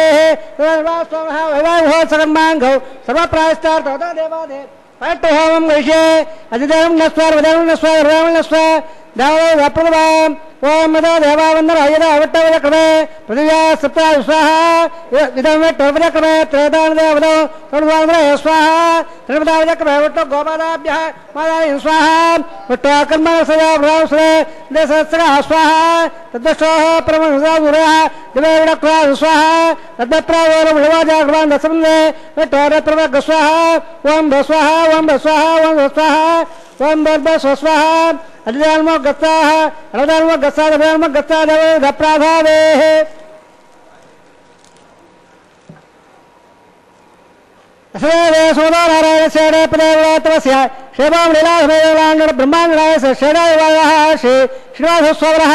सर्वा स्वाहा वैवाह सकर्मांगौ सर्व प्रायश्चार्थ होता देवादे पट्ट होमं गृहे अधिदेवं नस्वार वदम नस्वार राम नस्वार दावो वप्रभवाम ओम मदो देवावंदन अयदा अवट्टवद क्रमे पृथिव्या सप्ता स्वाहा इदं टवद क्रमे त्रयदान देवदो सर्वांद्र स्वाहा त्रिपदावद क्रमे वट्टो गोपादाभ्यः मादाय स्वाहा वट्टो कर्म सदा ब्राह्मणे देशस्त्र स्वाहा तद्दशोः परमसुराः दिवेवडक्वा स्वाहा तद्दप्रावोरं लवाजाग्रवान् दसमने वट्टो रत्रवग स्वाहा ओम भ स्वाहा ओम भ स्वाहा ओम भ स्वाहा ओम भर्भ स्वाहा अधिदानमो गत्साः अवदानमो गत्साः अवदानमो गत्साः दप्राधावेः असदेवे सोदानारायण सेणे पदेवतवस्य क्षेमां लीलासमेलांगण ब्रह्मांगणाय सेणायवायः श्री श्रीनिवासस्वामिनः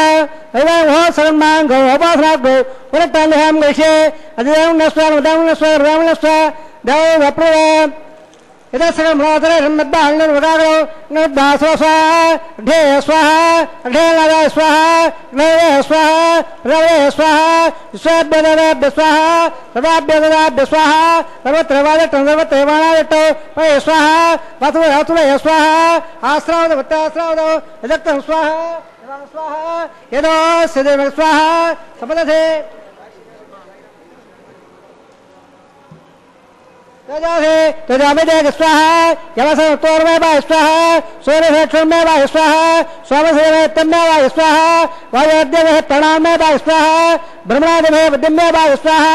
अयं हो सर्वमांगो उपासनाग्ो उरटांगहं गृहे अधिदेवं नस्वार वदामं नस्वार रामं नस्वार देवो वप्रव यदसकं भ्रातरे सम्मद्दा हंगन वगागो नद्दा स्वाहा ढे स्वाहा ढे लगा स्वाहा नवे स्वाहा रवे स्वाहा स्वाभ्यदराभ्य स्वाहा सर्वाभ्यदराभ्य स्वाहा सर्वत्रवाद सर्वत्रवाणायट्टो वै स्वाहा वासुवे स्वाहा आश्रावद वत्ताश्रावद यदक्तं स्वाहा स्वाहा यदो सदेव स्वाहा सपदधे तजामेदेव स्वाहा यवसनोर्मे वा स्वाहा सूर्यक्षमे वा स्वाहा सोमसेवमे वा स्वाहा वायुदेवे प्रणामे वा स्वाहा ब्रह्मणादेवे विद्यमे वा स्वाहा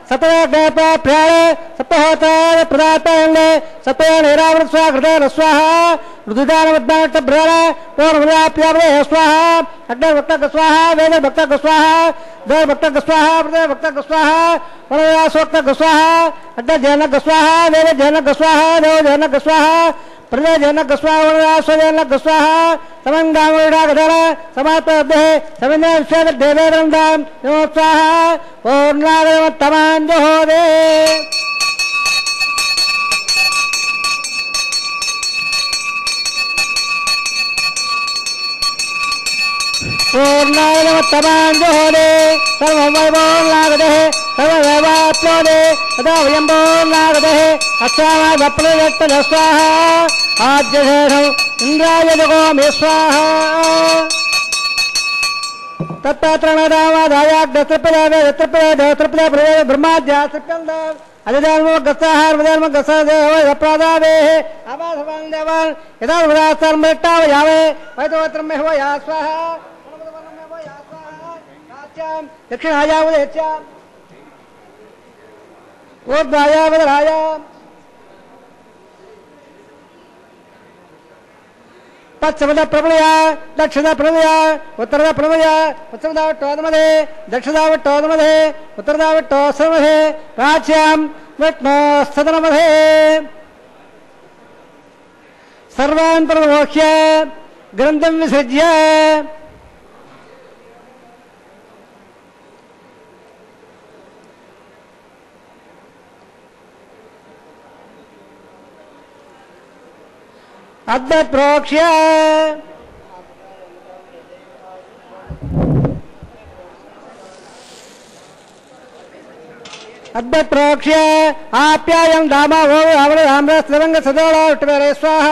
सतवेप प्राणे सप्तहोत प्रदातांगे सप्ते निरावृत स्वाहा कृते स्वाहा ऋतुदानवद्दानट भ्राण पूर्वव्याप्यावरे स्वाहा अग्निभक्तक स्वाहा वेदभक्तक स्वाहा देवभक्तक स्वाहा प्रदेवभक्तक स्वाहा परव्यासोक्तक स्वाहा अग्निजनक स्वाहा वेदजनक स्वाहा देवजनक स्वाहा प्रदेजनक स्वाहा वरदासजनक स्वाहा समंगामोडागधर समात्मदेह समिन्द्र देवेन्द्रं नमो स्वाहा पूर्णागमतमांजहोदे पूर्णागमतमांजहोदे सर्ववैभवनागदे सर्ववैवाप्लोदे तदा वयंबोनागदे अस्यामा वप्रदत्त स्वाहा आद्यशेषं इंद्राय जगोमे स्वाहा तत्पत्रपदायाग्रत्रपदे ब्रह्माद्यास्कंद अधिदानमो गत्साहार वदानमो गत्सादेव अपराधावेः आवासवान् देवान् यदा वदास्तर्मट्टाव यावे वैतवत्रमे हो या स्वाहा वनवदवनमे हो या स्वाहा राच्यां दक्षिणायावदेच्यां ऊर्ध्वायावदरायां पश्चिमद प्रबलया दक्षिण प्रबलया उत्तरद प्रबलया पश्चिमदावट्टोदमधे दक्षिणावट्टोदमधे उत्तरदावट्टोसमधे प्राच्यां विष्णोस्तदनमधे सर्वान् प्रमोक्ष्य ग्रन्थं विसृज्य अद्वैत प्रोक्ष्य అద్భుత ప్రోక్ష్య ఆప్యాయం దామా ఓ అవర రామ్ర శ్రవంగ సదోళ ఉట్టవేరే స్వాహ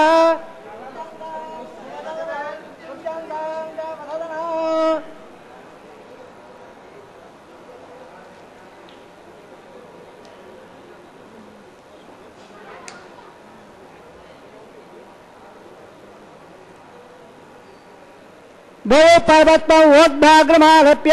భూ పర్వతం ఓద్భాగ్రమాలప్య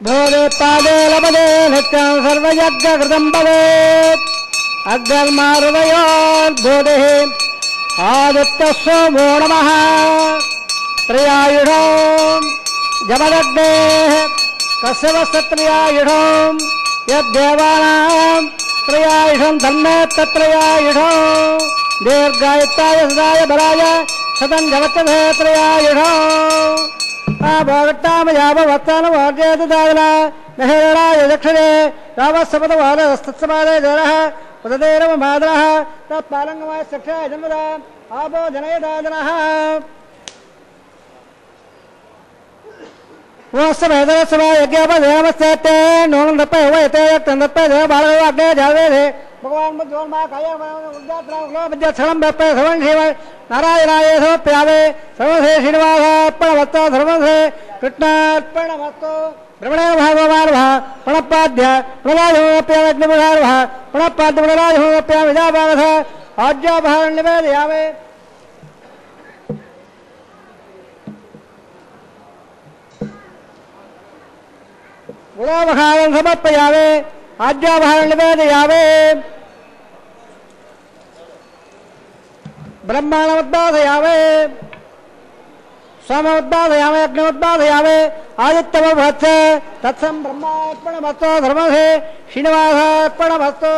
భోరే పాదే లభదే నిత్యం సర్వయజ్ఞకృతం భవేత్ అగ్రర్మాహృదయోర్భూతి ఆదిత్య సోమో నమః త్రయాయుధో జమదగ్నే కశ్యపస్త్రయాయుధో యద్దేవానాం త్రయాయుధం ధన్మే తత్రయాయుధో దీర్ఘాయుత్తాయ సదాయ బలాయ సదం జగచ్చే త్రయాయుధో భోగట్టామయావత్తాన వార్జేదాదల నహేరాయ దక్షిణే రావసపద వారస్తత్సమాదే జరః ఉదదేరవ మాదరః తత్పాలంగమాయ సక్షాయ జన్మద ఆపో జనయదాదనః వస్తవేదరసవ యజ్ఞోపదేవమస్తేతే నూనం దప్పే హోయతే తందప్పే దేవ బాలవ అగ్నే జావేదే భగవాన్ ముజ్జోన్మా కాయ ఉద్యాత్రాలో విద్యాక్షరం దప్పే సవన్ శివ నారాయణాయ సమర్పయామే సర్వసే శ్రీనివాసార్పణమస్తు ధర్మసే కృష్ణార్పణమస్తు బ్రహ్మణే భగవాన్ ప్రణపాద్య ప్రణాయోప్యాగ్నిభార ప్రణపాద్య ప్రణాయోప్యా విజాభావస ఆజ్యాభారం నివేదయామే గుణాభారం సమర్పయామే ఆజ్యాభారం నివేదయామే బ్రహ్మాణముద్బాధయామే సమముద్బాధయామే అగ్నిముద్బాధయామే ఆదిత్యమభత్సే తత్సం బ్రహ్మార్పణమస్తు ధర్మసే శ్రీనివాసార్పణమస్తు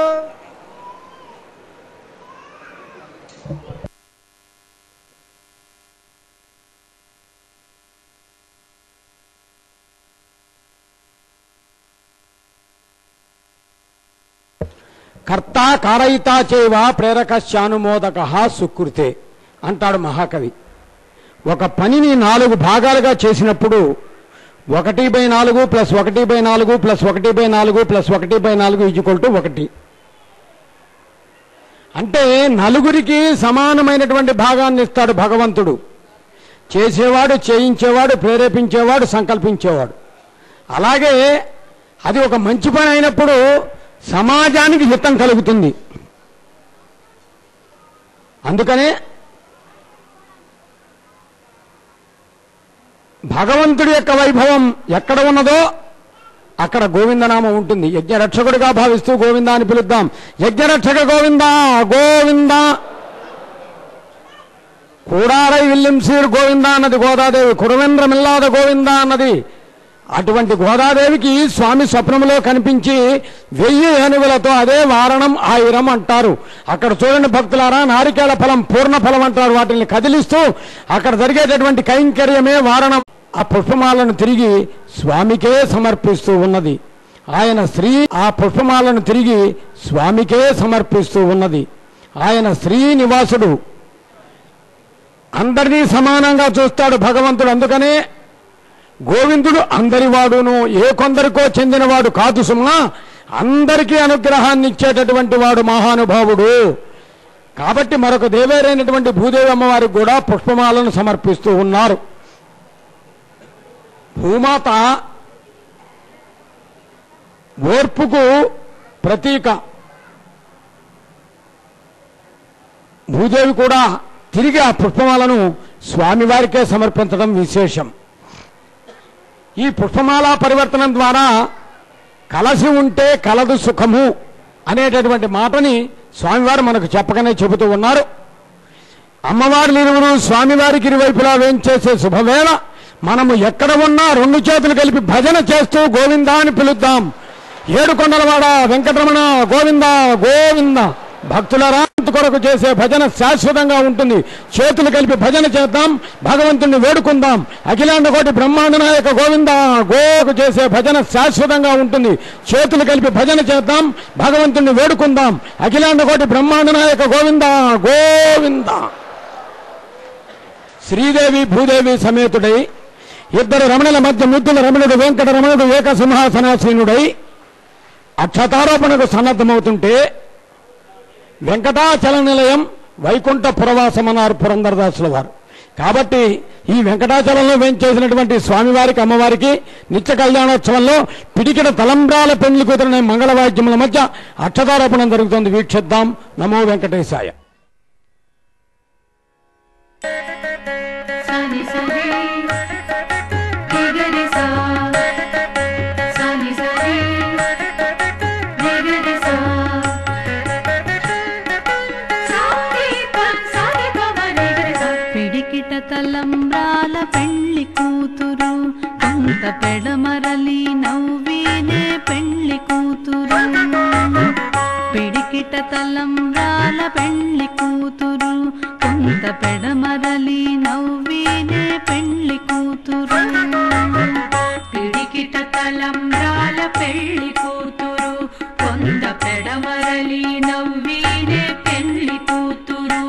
కర్త కారయిత చేవ ప్రేరకశానుమోదక సుకృతే అంటాడు మహాకవి. ఒక పనిని 4 భాగాలుగా చేసినప్పుడు 1/4 + 1/4 + 1/4 + 1/4 = 1. అంటే నలుగురికి సమానమైనటువంటి భాగాన్ని ఇస్తాడు భగవంతుడు. చేసేవాడు, చేయించేవాడు, ప్రేరేపించేవాడు, సంకల్పించేవాడు. అలాగే అది ఒక మంచి పని అయినప్పుడు సమాజానికి హితం కలుగుతుంది. అందుకనే భగవంతుడి యొక్క వైభవం ఎక్కడ ఉన్నదో అక్కడ గోవిందనామం ఉంటుంది. యజ్ఞరక్షకుడిగా భావిస్తూ గోవిందా అని పిలుద్దాం. యజ్ఞరక్షక గోవిందా గోవిందా. కూడారై విల్లింసీర్ గోవిందా అన్నది గోదాదేవి, కురవేంద్రమిల్లాద గోవిందా అన్నది. అటువంటి గోదాదేవికి స్వామి స్వప్నంలో కనిపించి 1000 ఏనుగులతో అదే వారణం 1000 అంటారు. అక్కడ చూడండి భక్తులారా, నారికేళ ఫలం పూర్ణ ఫలం అంటారు. వాటిని కదిలిస్తూ అక్కడ జరిగేటటువంటి కైంకర్యమే వారణం. ఆ పుష్పమాలను తిరిగి స్వామికే సమర్పిస్తూ ఉన్నది ఆయన శ్రీ. ఆ పుష్పమాలను తిరిగి స్వామికే సమర్పిస్తూ ఉన్నది ఆయన. శ్రీనివాసుడు అందరినీ సమానంగా చూస్తాడు భగవంతుడు. అందుకనే గోవిందుడు అందరివాడును, ఏ కొందరికో చెందినవాడు కాదు సుమా. అందరికీ అనుగ్రహాన్ని ఇచ్చేటటువంటి వాడు మహానుభావుడు. కాబట్టి మరొక దేవేరైనటువంటి భూదేవి అమ్మవారికి కూడా పుష్పమాలను సమర్పిస్తూ ఉన్నారు. భూమాత ఓర్పుకు ప్రతీక. భూదేవి కూడా తిరిగి ఆ పుష్పమాలను స్వామివారికే సమర్పించడం విశేషం. ఈ పుష్పమాల పరివర్తనం ద్వారా కలసి ఉంటే కలదు సుఖము అనేటటువంటి మాటని స్వామివారు మనకు చెప్పకనే చెబుతూ ఉన్నారు. అమ్మవారి ఇరువురు స్వామివారికి ఇరువైపులా వేంచేసే శుభవేళ మనము ఎక్కడ ఉన్నా 2 చేతులు కలిపి భజన చేస్తూ గోవిందా అని పిలుద్దాం. ఏడుకొండలవాడ వెంకటరమణ గోవిందా గోవిందా. భక్తుల కొరకు చేసే భజన శాశ్వతంగా ఉంటుంది. చేతులు కలిపి భజన చేద్దాం, భగవంతుణ్ణి వేడుకుందాం. అఖిలాండ కోటి బ్రహ్మాండ నాయక గోవిందా గోకు చేసే భజన శాశ్వతంగా ఉంటుంది. చేతులు కలిపి భజన చేద్దాం, భగవంతుణ్ణి వేడుకుందాం. అఖిలాండ కోటి బ్రహ్మాండ నాయక గోవిందా గోవిందా. శ్రీదేవి భూదేవి సమేతుడై ఇద్దరు రమణుల మధ్య ముద్దుల రమణుడు వెంకట రమణుడు ఏకసింహాసనాసీనుడై అక్షతారోపణకు సన్నద్ధమవుతుంటే వెంకటాచల నిలయం వైకుంఠ పురవాసమన్నారు పురంధరదాసుల వారు. కాబట్టి ఈ వెంకటాచలంలో వేంచేసినటువంటి స్వామివారికి అమ్మవారికి నిత్య కళ్యాణోత్సవంలో పిడికిడ తలంబ్రాల పెండ్లి కూతురనే మంగళవాద్యముల మధ్య అక్షతారోపణం జరుగుతుంది. వీక్షిద్దాం. నమో వెంకటేశాయ. తలంబ్రాల పెళ్లి కూతురు కొంత పెడమరలి నవ్వీనే పెళ్లి కూతురు. పిడికిట తలంబ్రాల పెళ్లి కూతురు కొంత పెడమరలి నవ్వీనే పెళ్లి కూతురు. పిడికిట తలంబ్రాల పెళ్లి కూతురు కొంత పెడమరలి నవ్వీనే పెళ్లి కూతురు.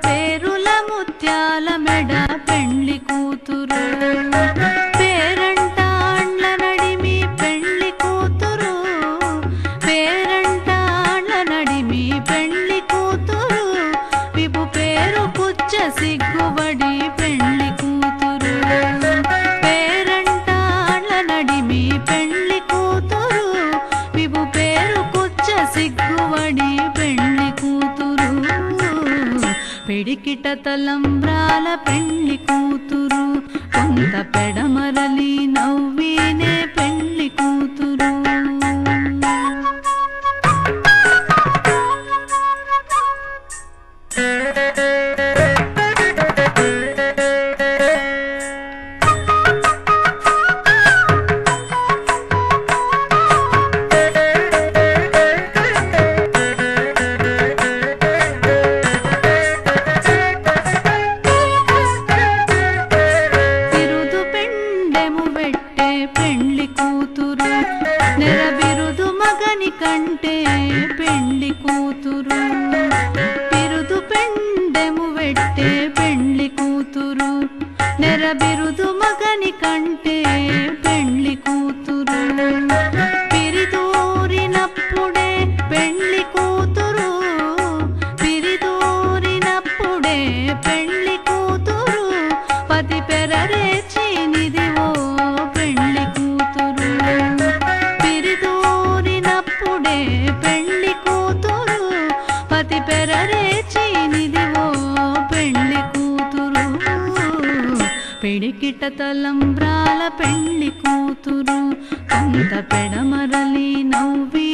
పేరుల ముత్యాల మెడ పెళ్లి కూతురు. పేరంటాండ్ల నడిమి పెళ్లి కూతురు. పేరంటాండ్ల నడిమి పెళ్లి కూతురు. విపు పేరు పుచ్చ సిగ్గుబడి పెళ్లి కూతురు. పేరంటాండ్ల నడిమి పెళ్లి కూతురు. విపు పేరు పుచ్చ సిగ్గుబడి పెళ్లి కూతురు. పిడికిట తలంబ్రాల పెళ్లి కూతురు కొంత పెడమరలి నవ్వీనే పెళ్లి కూతురు. నెరబిరుదు మగని కంటే పెళ్లి కూతురు. బిరుదు పెండెము వెట్టే పెళ్లి కూతురు. నెరబిరుదు మగని కంటే పెళ్లి కూతురు. పిరిదూరినప్పుడే పెళ్లి కూతురు. పిరిదూరినప్పుడే పెళ్లి కూతురు. పతి పెరరేచి నిదివో పెళ్లి కూతురు. పిరిదూరినప్పుడే పెళ్లి కూతురు. పతి పెరరేచి నిదివో పెళ్లి కూతురు. పిడికిట తలంబ్రాల పెళ్లి కూతురు కొంత పెడమరలి నవ్వి